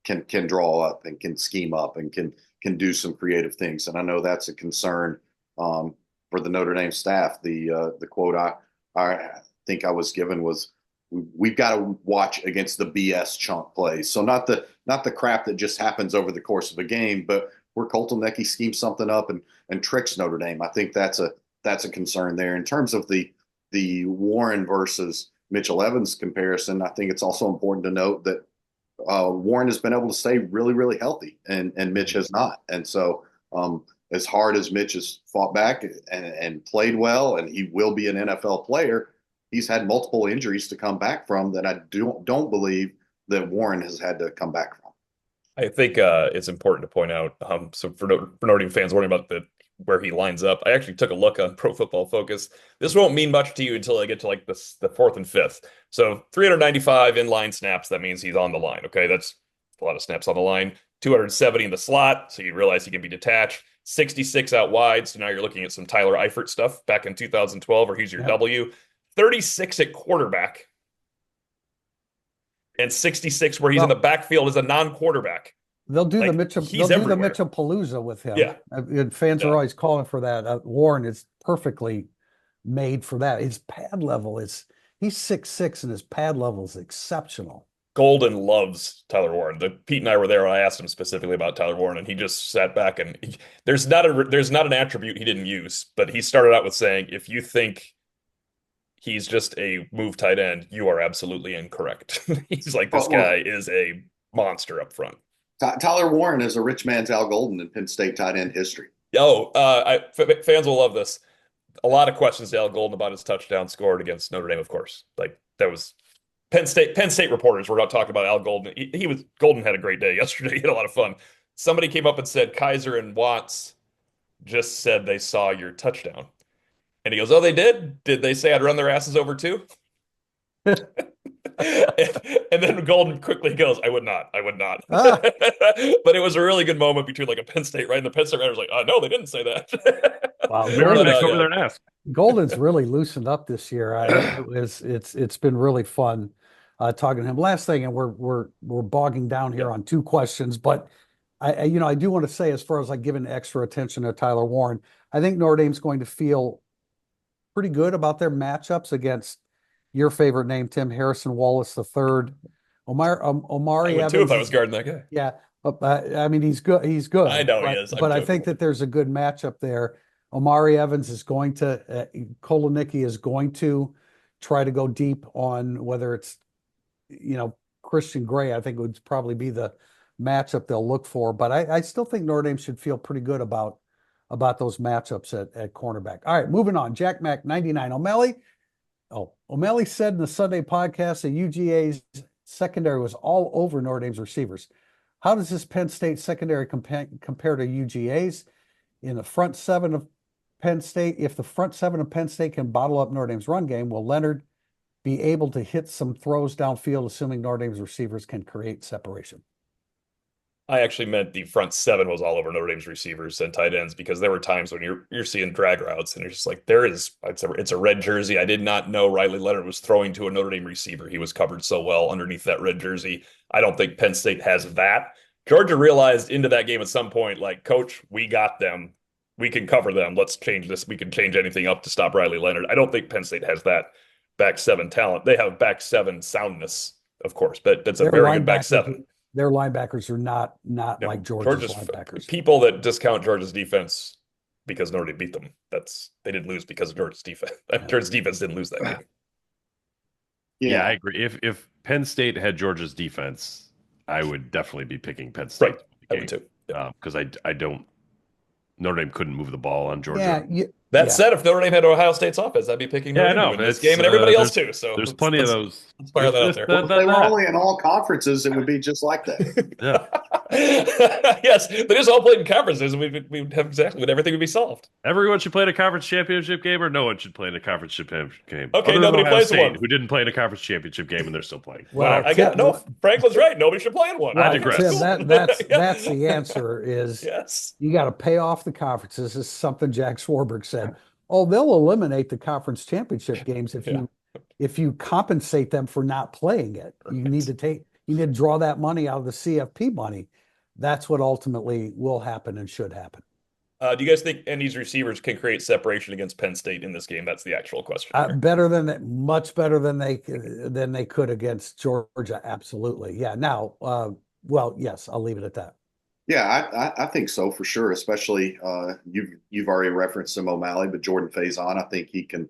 can draw up and can scheme up and can do some creative things. And I know that's a concern for the Notre Dame staff. The quote I think I was given was, we've got to watch against the BS chunk plays. So not the crap that just happens over the course of a game, but where Koltelnicki schemes something up and tricks Notre Dame. I think that's a concern there. In terms of the Warren versus Mitchell Evans comparison, I think it's also important to note that Warren has been able to stay really, really healthy, and Mitch has not. And so as hard as Mitch has fought back and played well, and he will be an NFL player, he's had multiple injuries to come back from that I don't believe that Warren has had to come back from. I think it's important to point out, so for Notre Dame fans wondering about where he lines up, I actually took a look on Pro Football Focus. This won't mean much to you until I get to the 4th and 5th. So 395 inline snaps, that means he's on the line. Okay, that's a lot of snaps on the line. 270 in the slot, so you realize he can be detached. 66 out wide, so now you're looking at some Tyler Eifert stuff back in 2012, or he's your W. 36 at quarterback. and 66 where he's in the backfield as a non-quarterback. They'll do Like, the Mitchell. he's They'll do the everywhere. Mitchell-palooza with him. Yeah. And fans are Yeah. always calling for that. Warren is perfectly made for that. His pad level is he's 6'6", and his pad level is exceptional. Golden loves Tyler Warren. Pete and I were there when I asked him specifically about Tyler Warren, and he just sat back and there's not an attribute he didn't use, but he started out with saying, if you think he's just a move tight end, you are absolutely incorrect. He's like, this guy is a monster up front. Tyler Warren is a rich man's Al Golden in Penn State tight end history. Fans will love this. A lot of questions to Al Golden about his touchdown scored against Notre Dame, of course. Like, that was Penn State reporters were not talking about Al Golden. Golden had a great day yesterday. He had a lot of fun. Somebody came up and said, Kaiser and Watts just said they saw your touchdown. And he goes, oh, they did? Did they say I'd run their asses over too? And then Golden quickly goes, I would not. But it was a really good moment between like a Penn State, right? And the Penn State writer was like, no, they didn't say that. Wow, Over there and ask. Golden's really loosened up this year. It's been really fun talking to him. Last thing, and we're bogging down here on two questions, but I do want to say, as far as like giving extra attention to Tyler Warren, I think Notre Dame's going to feel pretty good about their matchups against your favorite name, Tim Harrison Wallace III. Omari I would Evans. too if I was guarding that guy. Yeah. I mean, he's good. He's good. I know he is. But I think that there's a good matchup there. Omari Evans is going to, Kolonicki is going to try to go deep on whether it's, Christian Gray. I think would probably be the matchup they'll look for. But I still think Notre Dame should feel pretty good about those matchups at cornerback. All right, moving on. Jack Mack 99. O'Malley said in the Sunday podcast that UGA's secondary was all over Notre Dame's receivers. How does this Penn State secondary compare to UGA's? In the front seven of Penn State, if the front seven of Penn State can bottle up Notre Dame's run game, will Leonard be able to hit some throws downfield, assuming Notre Dame's receivers can create separation? I actually meant the front seven was all over Notre Dame's receivers and tight ends, because there were times when you're seeing drag routes and you're just like, it's a red jersey. I did not know Riley Leonard was throwing to a Notre Dame receiver. He was covered so well underneath that red jersey. I don't think Penn State has that. Georgia realized into that game at some point, like, coach, we got them. We can cover them. Let's change this. We can change anything up to stop Riley Leonard. I don't think Penn State has that back seven talent. They have back seven soundness, of course, but that's a very good back seven. Their linebackers are not like Georgia's linebackers. People that discount Georgia's defense because Notre Dame beat them, they didn't lose because of Georgia's defense. Georgia's defense didn't lose that game. Yeah, I agree. If Penn State had Georgia's defense, I would definitely be picking Penn State. Right, I would too. Because I don't. Notre Dame couldn't move the ball on Georgia. That said, if Notre Dame had Ohio State's offense, I'd be picking Notre Dame to win this game, and everybody else too. So there's plenty of those. Let's fire that out there. If they were only in all conferences, it would be just like that. Yeah. Yes, they just all played in conferences, and we'd have everything would be solved. Everyone should play in a conference championship game, or no one should play in a conference championship game. Okay, Other nobody than Ohio plays State, one. Who didn't play in a conference championship game, and they're still playing. Well, Franklin's right. Nobody should play in one. Well, I digress. Tim, that's the answer. Is yes, you got to pay off the conferences. This is something Jack Swarbrick said. Oh, they'll eliminate the conference championship games if you compensate them for not playing it. Right. You need to draw that money out of the CFP money. That's what ultimately will happen and should happen. Do you guys think any of these receivers can create separation against Penn State in this game? That's the actual question. Much better than they could against Georgia. Absolutely. Yeah. Now, yes, I'll leave it at that. Yeah, I think so for sure. Especially you've already referenced Sam O'Malley, but Jordan Faison, I think he can.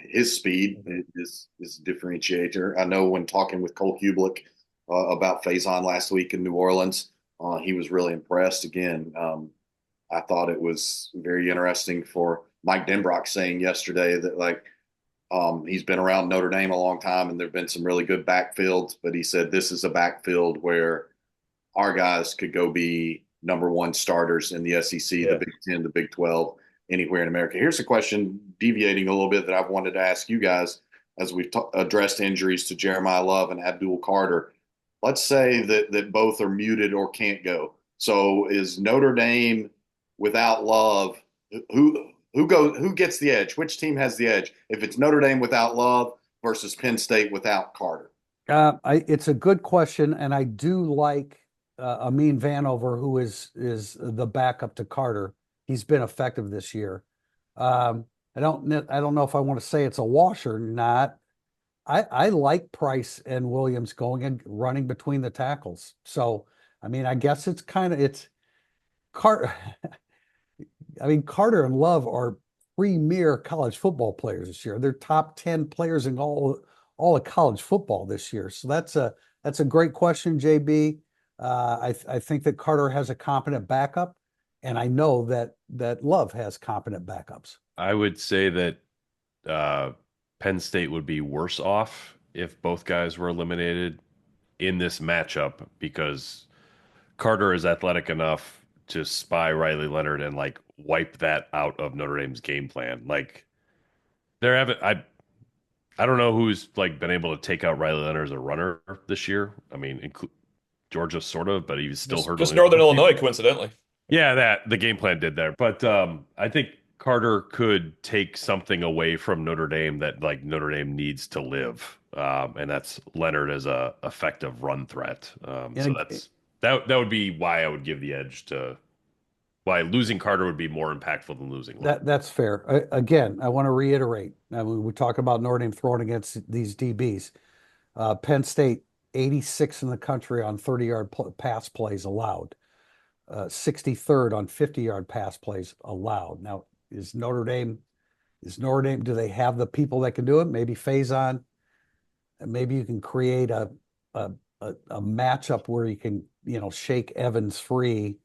His speed is a differentiator. I know when talking with Cole Kublik about Faison last week in New Orleans, he was really impressed. Again, I thought it was very interesting for Mike Denbrock saying yesterday that he's been around Notre Dame a long time and there've been some really good backfields, but he said this is a backfield where our guys could go be number one starters in the SEC, the Big 10, the Big 12, anywhere in America. Here's a question deviating a little bit that I've wanted to ask you guys as we've addressed injuries to Jeremiah Love and Abdul Carter. Let's say that both are muted or can't go. So is Notre Dame without Love? Who gets the edge? Which team has the edge? If it's Notre Dame without Love versus Penn State without Carter? It's a good question, and I do like Amin Vanover, who is the backup to Carter. He's been effective this year. I don't know if I want to say it's a wash or not. I like Price and Williams going and running between the tackles. So, I mean, I guess it's Carter. I mean, Carter and Love are premier college football players this year. They're top 10 players in all of college football this year. So that's a great question, JB. I think that Carter has a competent backup, and I know that Love has competent backups. I would say that Penn State would be worse off if both guys were eliminated in this matchup because Carter is athletic enough to spy Riley Leonard and like wipe that out of Notre Dame's game plan. Like there haven't I don't know who's like been able to take out Riley Leonard as a runner this year. I mean, Georgia sort of, but he was still hurt. Just Northern Illinois, coincidentally. Yeah, that the game plan did there. But I think Carter could take something away from Notre Dame that like Notre Dame needs to live. And that's Leonard as a effective run threat. So that would be why I would give the edge to why losing Carter would be more impactful than losing Leonard. That's fair. Again, I want to reiterate. I mean, we talk about Notre Dame throwing against these DBs. Penn State, 86 in the country on 30-yard pass plays allowed. 63rd on 50-yard pass plays allowed. Now, is Notre Dame, do they have the people that can do it? Maybe Faison. Maybe you can create a matchup where you can, shake Evans free.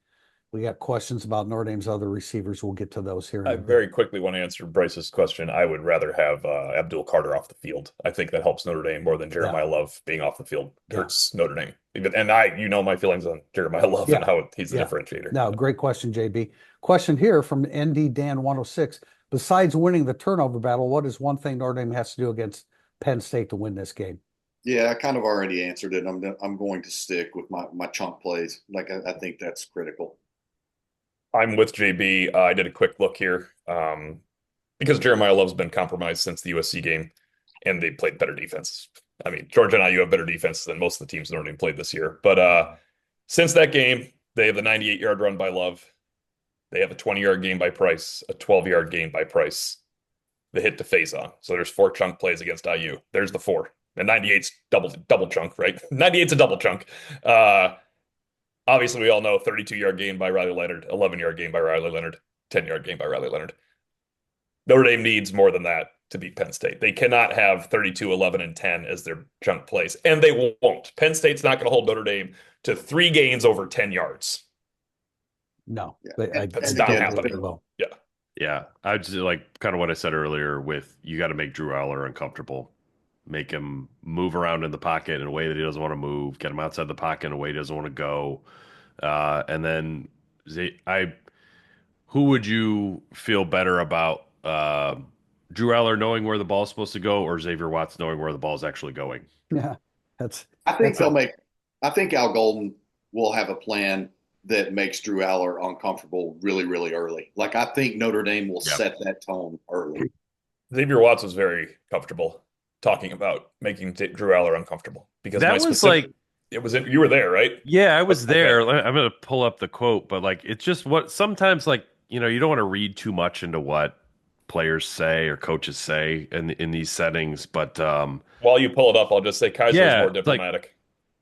We got questions about Notre Dame's other receivers. We'll get to those here. I very quickly want to answer Bryce's question. I would rather have Abdul Carter off the field. I think that helps Notre Dame more than Jeremiah Love being off the field. Hurts Notre Dame. And my feelings on Jeremiah Love and how he's the differentiator. No, great question, JB. Question here from ND Dan 106. Besides winning the turnover battle, what is one thing Notre Dame has to do against Penn State to win this game? Yeah, I kind of already answered it. I'm going to stick with my chunk plays. Like I think that's critical. I'm with JB. I did a quick look here because Jeremiah Love's been compromised since the USC game, and they played better defense. I mean, Georgia and IU have better defense than most of the teams Notre Dame played this year. But since that game, they have the 98-yard run by Love. They have a 20-yard game by Price, a 12-yard game by Price. The hit to Faison. So there's 4 chunk plays against IU. There's the 4. And 98's double chunk, right? 98's a double chunk. Obviously, we all know 32-yard game by Riley Leonard, 11-yard game by Riley Leonard, 10-yard game by Riley Leonard. Notre Dame needs more than that to beat Penn State. They cannot have 32, 11, and 10 as their chunk plays, and they won't. Penn State's not going to hold Notre Dame to 3 gains over 10 yards. No. That's not happening. Yeah. Yeah. I just like kind of what I said earlier with you got to make Drew Aller uncomfortable. Make him move around in the pocket in a way that he doesn't want to move, get him outside the pocket in a way he doesn't want to go. And then who would you feel better about? Drew Aller knowing where the ball's supposed to go or Xavier Watts knowing where the ball's actually going? Yeah. I think Al Golden will have a plan that makes Drew Aller uncomfortable really, really early. Like I think Notre Dame will set that tone early. Xavier Watts was very comfortable talking about making Drew Aller uncomfortable because that was like it was you were there, right? Yeah, I was there. I'm going to pull up the quote, but like it's just what sometimes like you don't want to read too much into what players say or coaches say in these settings. But while you pull it up, I'll just say Kaiser is more diplomatic.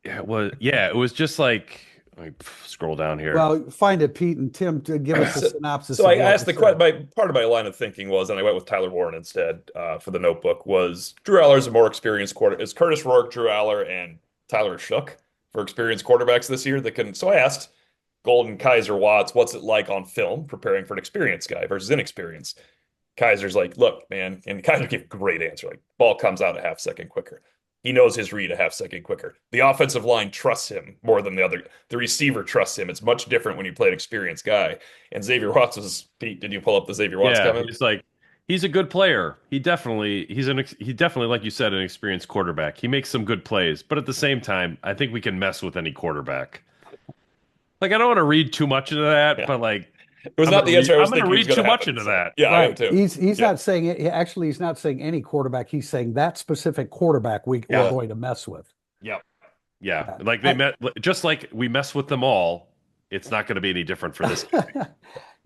It was just like. Let me scroll down here. Well, find it, Pete and Tim, to give us a synopsis. So I asked the question. Part of my line of thinking was, and I went with Tyler Warren instead for the notebook, was Drew Aller's a more experienced quarterback. Is Curtis Rourke, Drew Aller, and Tyler Shook for experienced quarterbacks this year that can? So I asked Golden, Kaiser, Watts, what's it like on film preparing for an experienced guy versus inexperienced? Kaiser's like, look, man, and Kaiser gave a great answer. Like, ball comes out a half second quicker. He knows his read a half second quicker. The offensive line trusts him more than the receiver trusts him. It's much different when you play an experienced guy. And Xavier Watts was, Pete, did you pull up the Xavier Watts comment? He's like, he's a good player. He definitely, like you said, an experienced quarterback. He makes some good plays, but at the same time, I think we can mess with any quarterback. Like, I don't want to read too much into that, but like, it was not the answer I was thinking. I'm going to read too much into that. Yeah, right. I am too. He's not saying it. Actually, he's not saying any quarterback. He's saying that specific quarterback we're going to mess with. Yeah. Yeah. Like just like we mess with them all, it's not going to be any different for this.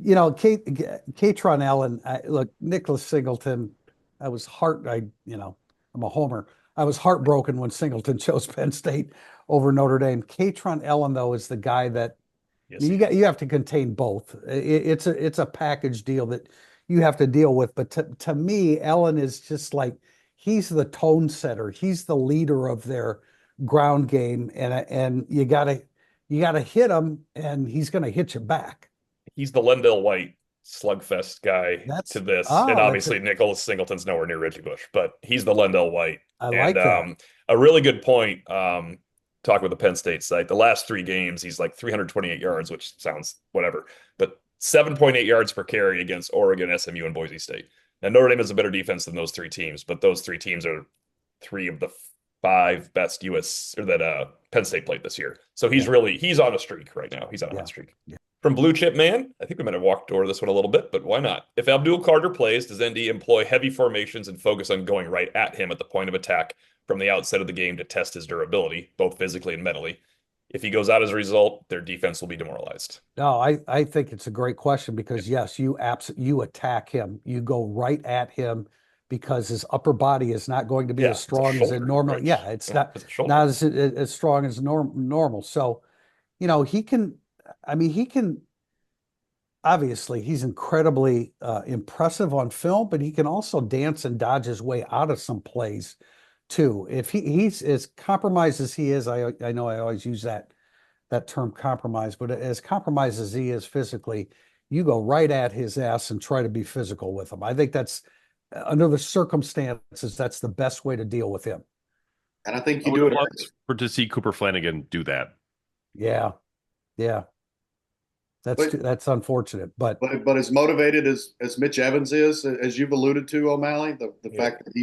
You know, Katron Allen, look, Nicholas Singleton, I'm a homer. I was heartbroken when Singleton chose Penn State over Notre Dame. Katron Allen, though, is the guy that Yes, you have to contain both. It's a package deal that you have to deal with. But to me, Allen is just like he's the tone setter. He's the leader of their ground game, and you gotta hit him, and he's gonna hit you back. he's the Lendell White slugfest guy to That's this, and that's obviously Nicholas Singleton's nowhere near Reggie Bush, but he's the Lendell White. I And like that. a really good point. Talk with the Penn State site. The last 3 games, he's like 328 yards, which sounds whatever, but 7.8 yards per carry against Oregon, SMU, and Boise State. Now Notre Dame has a better defense than those 3 teams, but those 3 teams are 3 of the 5 best US or that Penn State played this year. So Yeah. he's on a streak right now. He's on a Yeah. hot streak. Yeah. From Blue Chip Man, I think we might have walked over this one a little bit, but why not? If Abdul Carter plays, does ND employ heavy formations and focus on going right at him at the point of attack from the outset of the game to test his durability, both physically and mentally? If he goes out as a result, their defense will be demoralized. No, I think it's a great question because yes, you attack him. You go right at him because his upper body is not going to be Yeah, as it's a strong as it shoulder, normally. Rich. Yeah, it's Yeah, not it's a shoulder. not as strong as normal. So, he can. I mean, he can. Obviously, he's incredibly impressive on film, but he can also dance and dodge his way out of some plays too. If he's as compromised as he is, I know I always use that term compromise, but as compromised as he is physically, you go right at his ass and try to be physical with him. I think that's under the circumstances, that's the best way to deal with him. And I think I you would do it. love to see Cooper Flanagan do that. Yeah, yeah, But that's unfortunate, but but as motivated as Mitch Evans is, as you've alluded to, O'Malley, the Yeah. fact that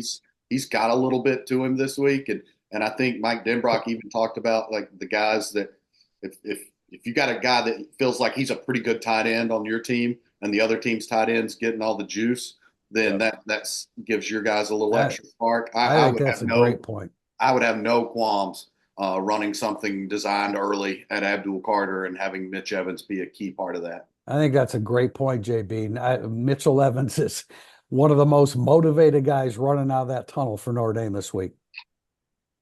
he's got a little bit to him this week, and I think Mike Denbrock even talked about like the guys that if you got a guy that feels like he's a pretty good tight end on your team, and the other team's tight ends getting all the juice, then that's gives your guys a little I, extra spark. I I think would that's have a great point. I would have no qualms running something designed early at Abdul Carter and having Mitch Evans be a key part of that. I think that's a great point, JB. Mitchell Evans is one of the most motivated guys running out of that tunnel for Notre Dame this week.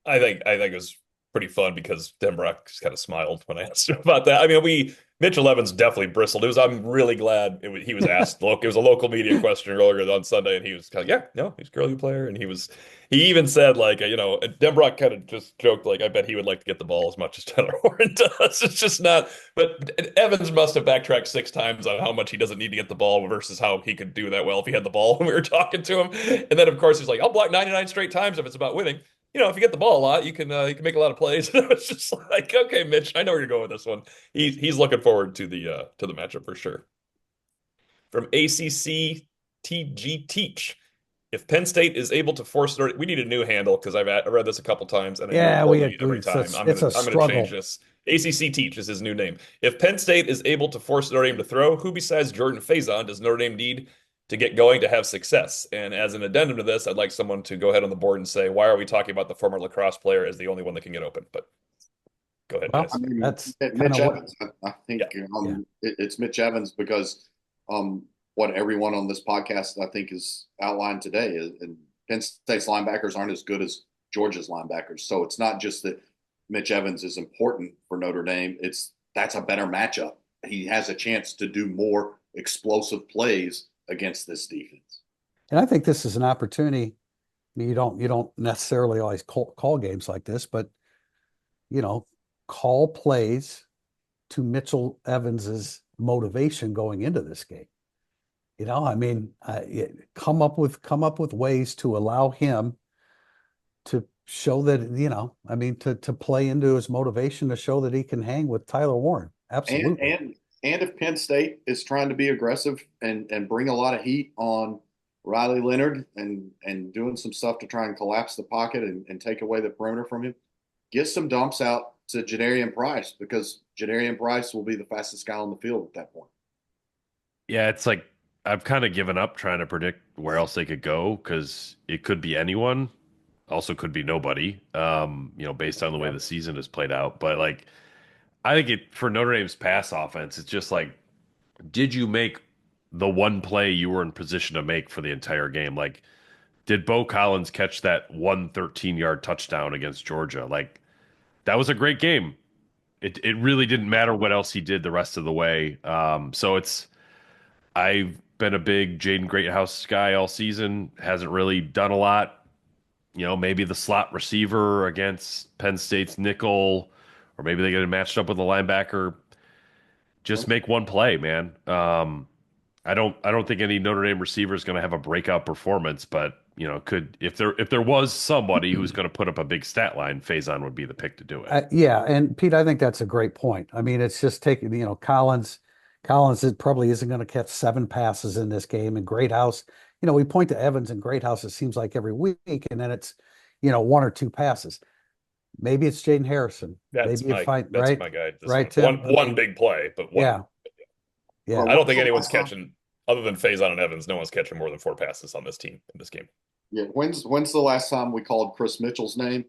I think it was pretty fun because Denbrock just kind of smiled when I asked him about that. I mean, Mitchell Evans definitely bristled. I'm really glad he was asked. Look, it was a local media question earlier on Sunday, and he was kind of, yeah, no, he's a girly player, and he even said like, Denbrock kind of just joked like, I bet he would like to get the ball as much as Tyler Warren does. It's just not. But Evans must have backtracked 6 times on how much he doesn't need to get the ball versus how he could do that well if he had the ball when we were talking to him. And then of course he's like, I'll block 99 straight times if it's about winning. If you get the ball a lot, you can make a lot of plays. It's just like, okay, Mitch, I know where you're going with this one. He's looking forward to the matchup for sure. From ACC TG Teach, if Penn State is able to force it, we need a new handle because I read this a couple times and every time I'm gonna change this. ACC Teach is his new name. If Penn State is able to force Notre Dame to throw, who besides Jordan Faison does Notre Dame need to get going to have success? And as an addendum to this, I'd like someone to go ahead on the board and say, why are we talking about the former lacrosse player as the only one that can get open? But go ahead, Well, guys. I mean, that's Mitch Evans. I think Yeah. it's Mitch Evans because what everyone on this podcast I think is outlined today is, and Penn State's linebackers aren't as good as Georgia's linebackers. So it's not just that Mitch Evans is important for Notre Dame. That's a better matchup. He has a chance to do more explosive plays against this defense. And I think this is an opportunity. You don't necessarily always call games like this, but call plays to Mitchell Evans's motivation going into this game. I mean, come up with ways to allow him to show that, to play into his motivation to show that he can hang with Tyler Warren. Absolutely. And if Penn State is trying to be aggressive and bring a lot of heat on Riley Leonard and doing some stuff to try and collapse the pocket and take away the perimeter from him, get some dumps out to Jadarian Price because Jadarian Price will be the fastest guy on the field at that point. Yeah, it's like I've kind of given up trying to predict where else they could go because it could be anyone. also could be nobody, based on the way the season has played out. But like, I think for Notre Dame's pass offense, it's just like, did you make the one play you were in position to make for the entire game? Like, did Bo Collins catch that 113-yard touchdown against Georgia? Like, that was a great game. It really didn't matter what else he did the rest of the way. I've been a big Jaden Greathouse guy all season. Hasn't really done a lot. Maybe the slot receiver against Penn State's nickel, or maybe they get it matched up with a linebacker. Just make one play, man. I don't think any Notre Dame receiver is going to have a breakout performance, but could if there was somebody who's going to put up a big stat line, Faison would be the pick to do it. Yeah, and Pete, I think that's a great point. I mean, it's just taking, Collins probably isn't going to catch 7 passes in this game, and Greathouse, we point to Evans and Greathouse, it seems like every week, and then it's, 1 or 2 passes. Maybe it's Jaden Harrison. That's Maybe my right? guy. Right, one. Tim? One big play, but one. Yeah. Yeah. I don't think anyone's catching, other than Faison and Evans, no one's catching more than 4 passes on this team in this game. Yeah. When's the last time we called Chris Mitchell's name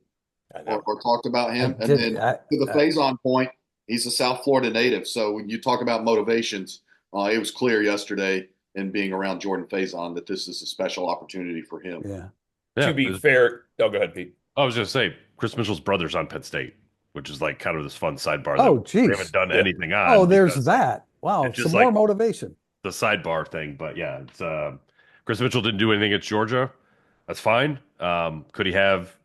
or talked about him? To the Faison point, he's a South Florida native. So when you talk about motivations, it was clear yesterday in being around Jordan Faison that this is a special opportunity for him. Yeah. To be fair, go ahead, Pete. I was going to say, Chris Mitchell's brother's on Penn State, which is like kind of this fun sidebar that we haven't done anything on. Oh, there's that. Wow, some more motivation. The sidebar thing, but yeah, it's Chris Mitchell didn't do anything against Georgia. That's fine. Could he have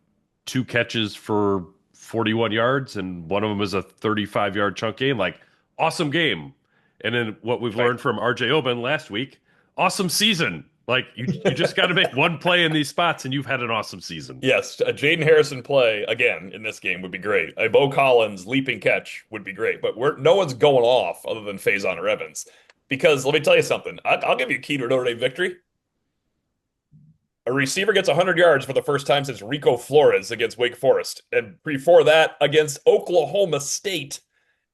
2 catches for 41 yards and one of them is a 35-yard chunk game? Like, awesome game. And then what we've learned from RJ Oben last week, awesome season. Like, you just got to make one play in these spots, and you've had an awesome season. Yes, a Jaden Harrison play, again, in this game would be great. A Bo Collins leaping catch would be great. But no one's going off other than Faison or Evans. Because let me tell you something. I'll give you a key to a Notre Dame victory. A receiver gets 100 yards for the first time since Rico Flores against Wake Forest. And before that, against Oklahoma State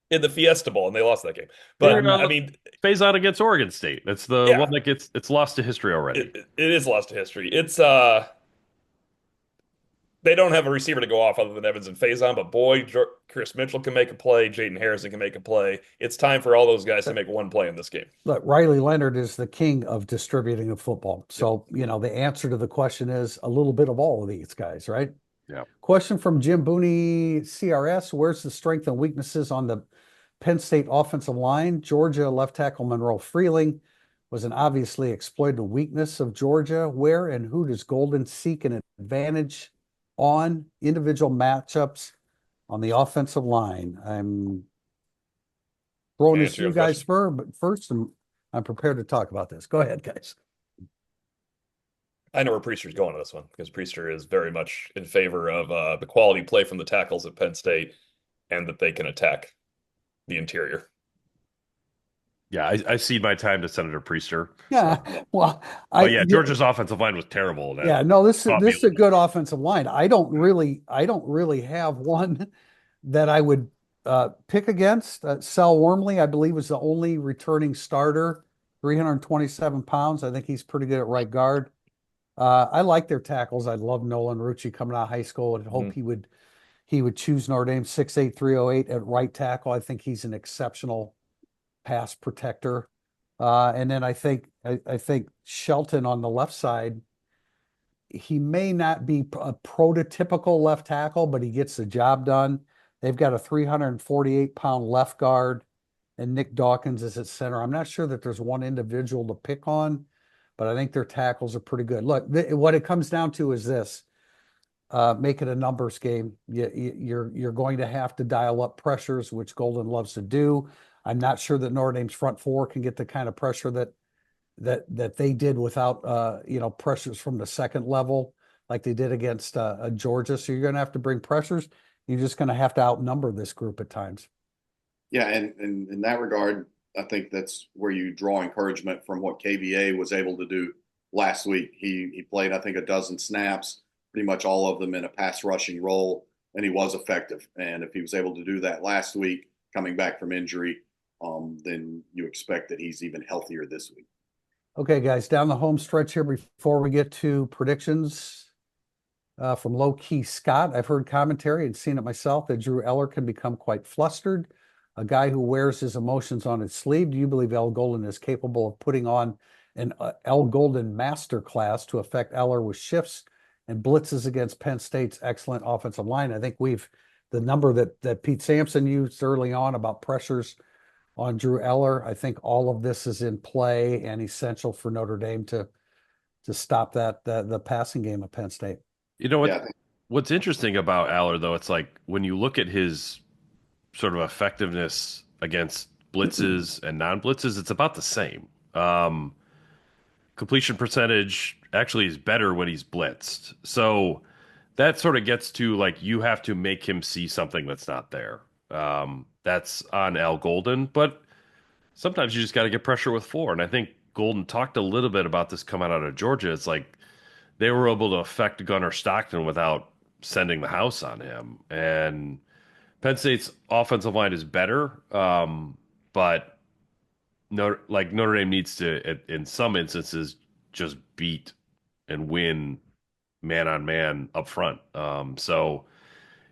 in the Fiesta Bowl, and they lost that game. But I mean, Faison against Oregon State. That's the one that it's lost to history already. It is lost to history. It's they don't have a receiver to go off other than Evans and Faison, but boy, Chris Mitchell can make a play. Jaden Harrison can make a play. It's time for all those guys to make one play in this game. Look, Riley Leonard is the king of distributing the football. So, the answer to the question is a little bit of all of these guys, right? Yeah. Question from Jim Booney, CRS. Where's the strength and weaknesses on the Penn State offensive line? Georgia left tackle Monroe Freeling was an obviously exploited weakness of Georgia. Where and who does Golden seek an advantage on individual matchups on the offensive line? I'm throwing this to you guys first, and I'm prepared to talk about this. Go ahead, guys. I know where Priester's going on this one because Priester is very much in favor of the quality play from the tackles at Penn State and that they can attack the interior. Yeah, I cede my time to Senator Priester. Yeah, well, Georgia's offensive line was terrible. This is a good offensive line. I don't really have one that I would pick against. Sel Wormley, I believe, was the only returning starter, 327 pounds. I think he's pretty good at right guard. I like their tackles. I love Nolan Rucci coming out of high school, and hope he would choose Notre Dame 6'8", 308 at right tackle. I think he's an exceptional pass protector. And then I think Shelton on the left side, he may not be a prototypical left tackle, but he gets the job done. They've got a 348-pound left guard, and Nick Dawkins is at center. I'm not sure that there's one individual to pick on, but I think their tackles are pretty good. Look, what it comes down to is this. Make it a numbers game. You're going to have to dial up pressures, which Golden loves to do. I'm not sure that Notre Dame's front four can get the kind of pressure that they did without pressures from the second level like they did against Georgia. So you're going to have to bring pressures. You're just going to have to outnumber this group at times. Yeah, and in that regard, I think that's where you draw encouragement from what KVA was able to do last week. He played, I think, a dozen snaps, pretty much all of them in a pass rushing role, and he was effective. And if he was able to do that last week, coming back from injury, then you expect that he's even healthier this week. Okay, guys, down the home stretch here before we get to predictions. From Low Key Scott, I've heard commentary and seen it myself that Drew Eller can become quite flustered, a guy who wears his emotions on his sleeve. Do you believe El Golden is capable of putting on an El Golden master class to affect Eller with shifts and blitzes against Penn State's excellent offensive line? I think the number that Pete Sampson used early on about pressures on Drew Eller, I think all of this is in play and essential for Notre Dame to stop the passing game of Penn State. You know Yeah, what's interesting about Aller though, it's like when you look at his sort of effectiveness against blitzes and non-blitzes, it's about the same. Completion percentage actually is better when he's blitzed. So that sort of gets to like you have to make him see something that's not there. That's on Al Golden, but sometimes you just got to get pressure with four. And I think Golden talked a little bit about this coming out of Georgia. It's like they were able to affect Gunnar Stockton without sending the house on him. And Penn State's offensive line is better, but Notre Dame needs to, in some instances, just beat and win man on man up front. So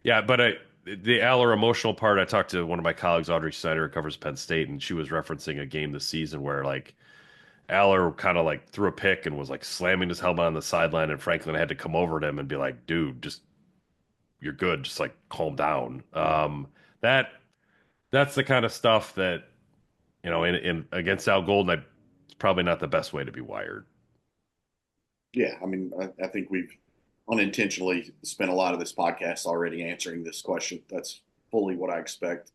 yeah, but the Aller emotional part, I talked to one of my colleagues, Audrey Snyder, who covers Penn State, and she was referencing a game this season where like Aller kind of like threw a pick and was like slamming his helmet on the sideline, and Franklin had to come over to him and be like, "Dude, just you're good, just like calm down." That that's the kind of stuff that in against Al Golden, it's probably not the best way to be wired. yeah. I mean, I think we've unintentionally spent a lot of this podcast already answering this question. That's fully what I expect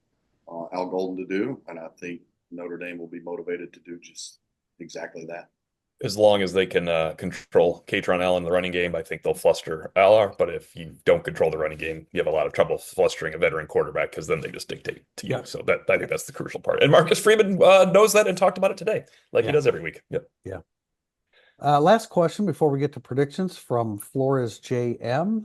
Al Golden to do, and I think Notre Dame will be motivated to do just exactly that. As long as they can control Katron Allen in the running game, I think they'll fluster Aller. But if you don't control the running game, you have a lot of trouble flustering a veteran quarterback because then they just dictate to you. Yeah. So I think that's the crucial part. And Marcus Freeman knows that and talked about it today, like he does every week. Yep. Yeah. Last question before we get to predictions from Flores JM.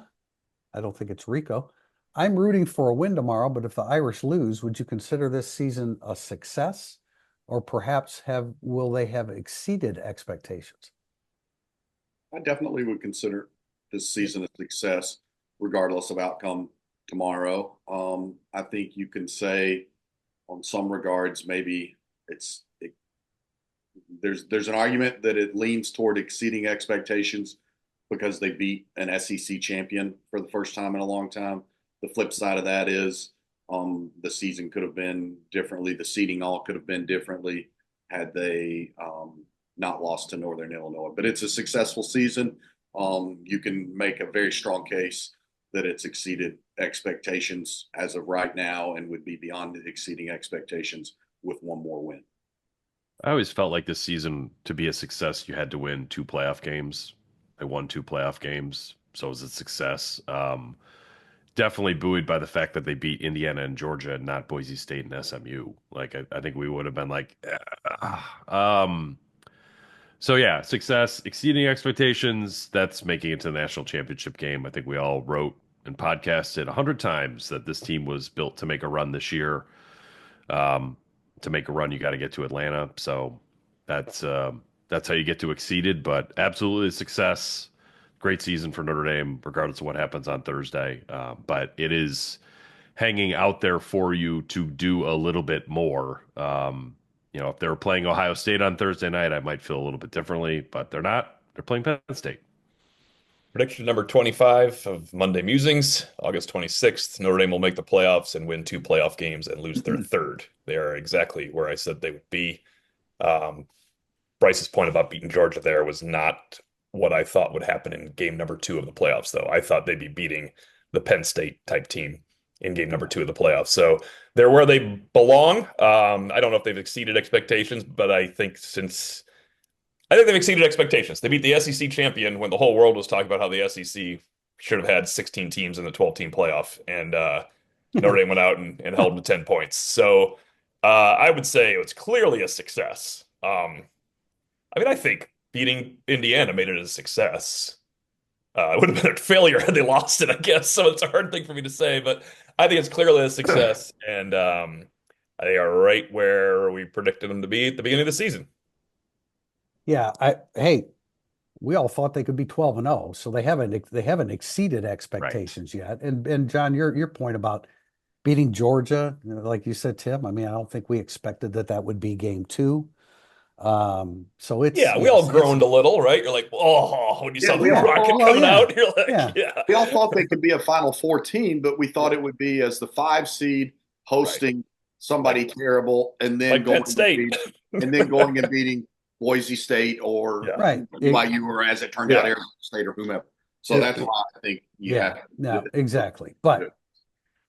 I don't think it's Rico. I'm rooting for a win tomorrow, but if the Irish lose, would you consider this season a success? Or perhaps will they have exceeded expectations? I definitely would consider this season a success, regardless of outcome tomorrow. I think you can say, on some regards, maybe there's an argument that it leans toward exceeding expectations because they beat an SEC champion for the first time in a long time. The flip side of that is the season could have been differently. The seeding all could have been differently had they not lost to Northern Illinois. But it's a successful season. You can make a very strong case that it's exceeded expectations as of right now and would be beyond exceeding expectations with one more win. I always felt like this season to be a success, you had to win 2 playoff games. They won 2 playoff games, so it was a success. Definitely buoyed by the fact that they beat Indiana and Georgia and not Boise State and SMU. Like I think we would have been like, so yeah, success, exceeding expectations. That's making it to the national championship game. I think we all wrote and podcasted 100 times that this team was built to make a run this year. To make a run, you got to get to Atlanta. So that's how you get to exceeded. But absolutely a success. Great season for Notre Dame, regardless of what happens on Thursday. But it is hanging out there for you to do a little bit more. If they were playing Ohio State on Thursday night, I might feel a little bit differently, but they're not. They're playing Penn State. Prediction number 25 of Monday Musings, August 26th. Notre Dame will make the playoffs and win 2 playoff games and lose their third. They are exactly where I said they would be. Bryce's point about beating Georgia there was not what I thought would happen in game number 2 of the playoffs, though. I thought they'd be beating the Penn State type team in game number 2 of the playoffs. So they're where they belong. I don't know if they've exceeded expectations, but I think they've exceeded expectations. They beat the SEC champion when the whole world was talking about how the SEC should have had 16 teams in the 12-team playoff, and Notre Dame went out and held them to 10 points. So I would say it was clearly a success. I think beating Indiana made it a success. It would have been a failure had they lost it, I guess. So it's a hard thing for me to say, but I think it's clearly a success, and they are right where we predicted them to be at the beginning of the season. Yeah, hey, we all thought they could be 12-0. So they haven't exceeded expectations yet. And John, your point about beating Georgia, like you said, Tim, I mean, I don't think we expected that would be game 2. So Yeah, we all groaned a little, right? You're like, oh, when you saw the rocket coming out, you're like, yeah. We all thought they could be a Final Four team, but we thought it would be as the 5 seed hosting somebody terrible, and then like going Penn State, and then going and beating Boise State or BYU, or as it turned out, Arizona State or whomever. So that's why I think you have. No, exactly. But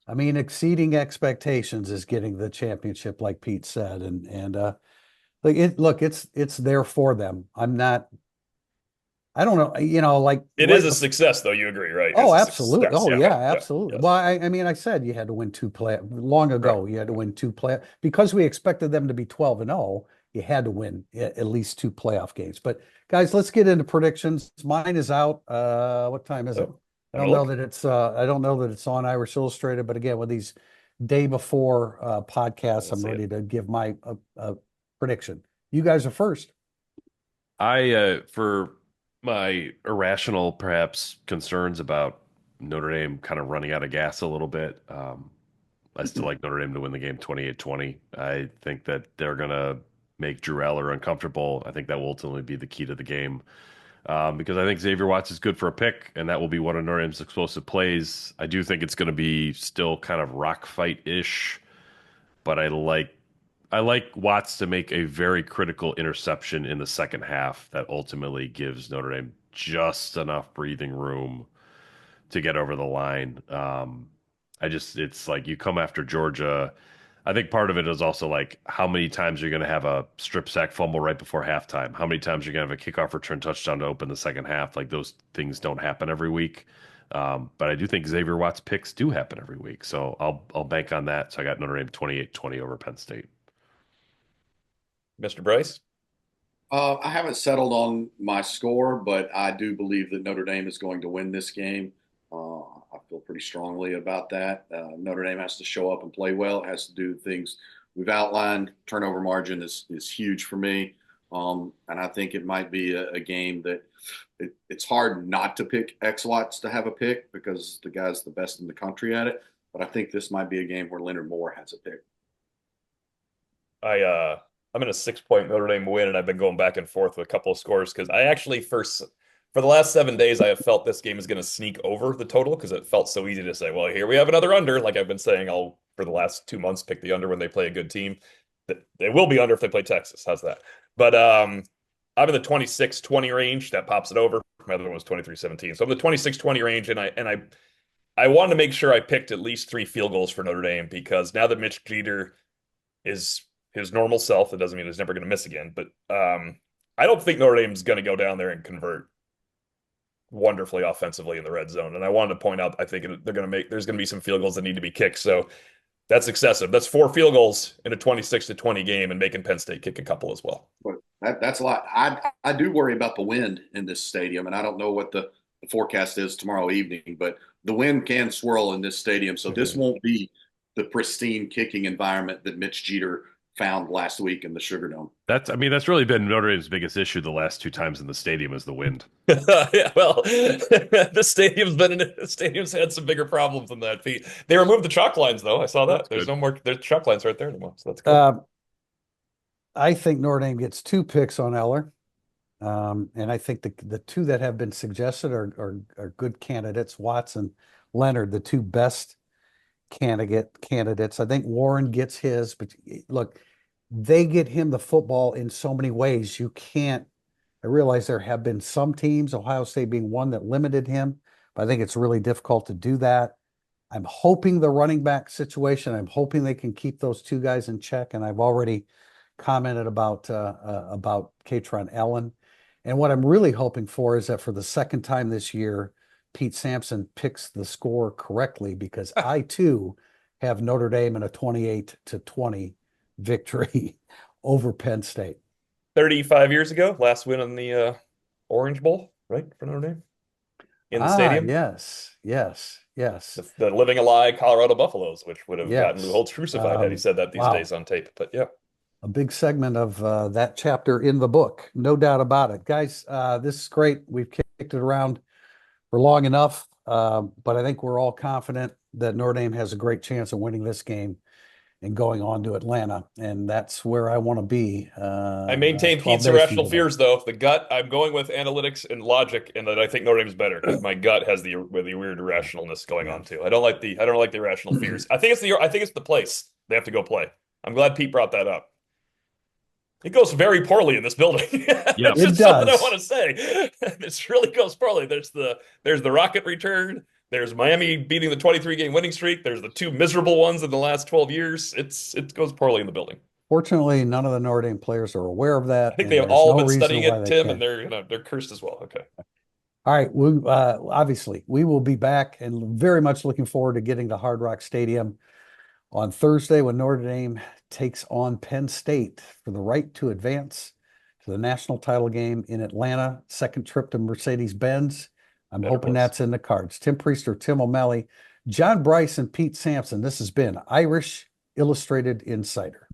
I mean, exceeding expectations is getting the championship, like Pete said, and it's there for them. I don't know, like it is a success, though. You agree, right? Oh, absolutely. Success. Oh, yeah, absolutely. Well, I mean, I said you had to win 2 long ago. Right. You had to win 2 because we expected them to be 12-0. You had to win at least 2 playoff games. But guys, let's get into predictions. Mine is out. What time is it? I don't know that it's on Irish Illustrated, but again, with these day before podcasts, I'm ready to give my prediction. You guys are first. For my irrational, perhaps, concerns about Notre Dame kind of running out of gas a little bit. I still like Notre Dame to win the game 28-20. I think that they're going to make Drew Aller uncomfortable. I think that will ultimately be the key to the game, because I think Xavier Watts is good for a pick, and that will be one of Notre Dame's explosive plays. I do think it's going to be still kind of rock fight-ish, but I like Watts to make a very critical interception in the second half that ultimately gives Notre Dame just enough breathing room to get over the line. It's like you come after Georgia. I think part of it is also like how many times you're going to have a strip sack fumble right before halftime. How many times you're going to have a kickoff return touchdown to open the second half. Like those things don't happen every week. But I do think Xavier Watts picks do happen every week. So I'll bank on that. So I got Notre Dame 28-20 over Penn State. Mr. Bryce? I haven't settled on my score, but I do believe that Notre Dame is going to win this game. I feel pretty strongly about that. Notre Dame has to show up and play well. It has to do things we've outlined. Turnover margin is huge for me. And I think it might be a game that it's hard not to pick X-Watts to have a pick because the guy's the best in the country at it. But I think this might be a game where Leonard Moore has a pick. I'm in a 6-point Notre Dame win, and I've been going back and forth with a couple of scores because I actually for the last 7 days I have felt this game is going to sneak over the total because it felt so easy to say, well, here we have another under. Like I've been saying, I'll for the last 2 months pick the under when they play a good team. They will be under if they play Texas. How's that? But I'm in the 26-20 range. That pops it over. My other one was 23-17. So I'm in the 26-20 range, and I wanted to make sure I picked at least 3 field goals for Notre Dame because now that Mitch Jeter is his normal self, it doesn't mean he's never going to miss again. But I don't think Notre Dame's going to go down there and convert wonderfully offensively in the red zone. And I wanted to point out, I think there's going to be some field goals that need to be kicked. So that's excessive. That's 4 field goals in a 26-20 game, and making Penn State kick a couple as well. That's a lot. I do worry about the wind in this stadium, and I don't know what the forecast is tomorrow evening, but the wind can swirl in this stadium. So this won't be the pristine kicking environment that Mitch Jeter found last week in the Sugar Dome. That's really been Notre Dame's biggest issue the last 2 times in the stadium is the wind. Yeah, well, the stadium's had some bigger problems than that. They removed the chalk lines, though. I saw that. That's There's good. no more. There's chalk lines right there anymore. So that's good. I think Notre Dame gets 2 picks on Eller. And I think the 2 that have been suggested are good candidates. Watson, Leonard, the 2 best candidates. I think Warren gets his, but look, they get him the football in so many ways. I realize there have been some teams, Ohio State being one, that limited him, but I think it's really difficult to do that. I'm hoping the running back situation, I'm hoping they can keep those 2 guys in check. And I've already commented about Katron Allen. And what I'm really hoping for is that for the second time this year, Pete Sampson picks the score correctly, because I too have Notre Dame in a 28-20 victory over Penn State. 35 years ago, last win on the Orange Bowl, right, for Notre Dame in the stadium. Yes. The living a lie Colorado Buffaloes, which would have gotten Lou Holtz crucified had he said that these days on tape. But yeah. a big segment of that chapter in the book, no doubt about it. Guys, this is great. We've kicked it around for long enough, but I think we're all confident that Notre Dame has a great chance of winning this game and going on to Atlanta, and that's where I want to be. I maintain 12 Pete's days from irrational today. fears, though. The gut, I'm going with analytics and logic, and that I think Notre Dame's better because my gut has the weird irrationalness going on too. I don't like the irrational fears. I think it's the place they have to go play. I'm glad Pete brought that up. It goes very poorly in this building. Yeah, It's it just something I does. want to say. This really goes poorly. There's the Rocket return. There's Miami beating the 23-game winning streak. There's the two miserable ones in the last 12 years. It goes poorly in the building. Fortunately, none of the Notre Dame players are aware of that. I think and they have there's all no been reason studying why it, they Tim, can't. and they're cursed as well. Okay. All right, we obviously we will be back and very much looking forward to getting to Hard Rock Stadium on Thursday when Notre Dame takes on Penn State for the right to advance to the national title game in Atlanta. Second trip to Mercedes-Benz. I'm Better hoping place. that's in the cards. Tim Priester, Tim O'Malley, John Bryce, and Pete Sampson. This has been Irish Illustrated Insider.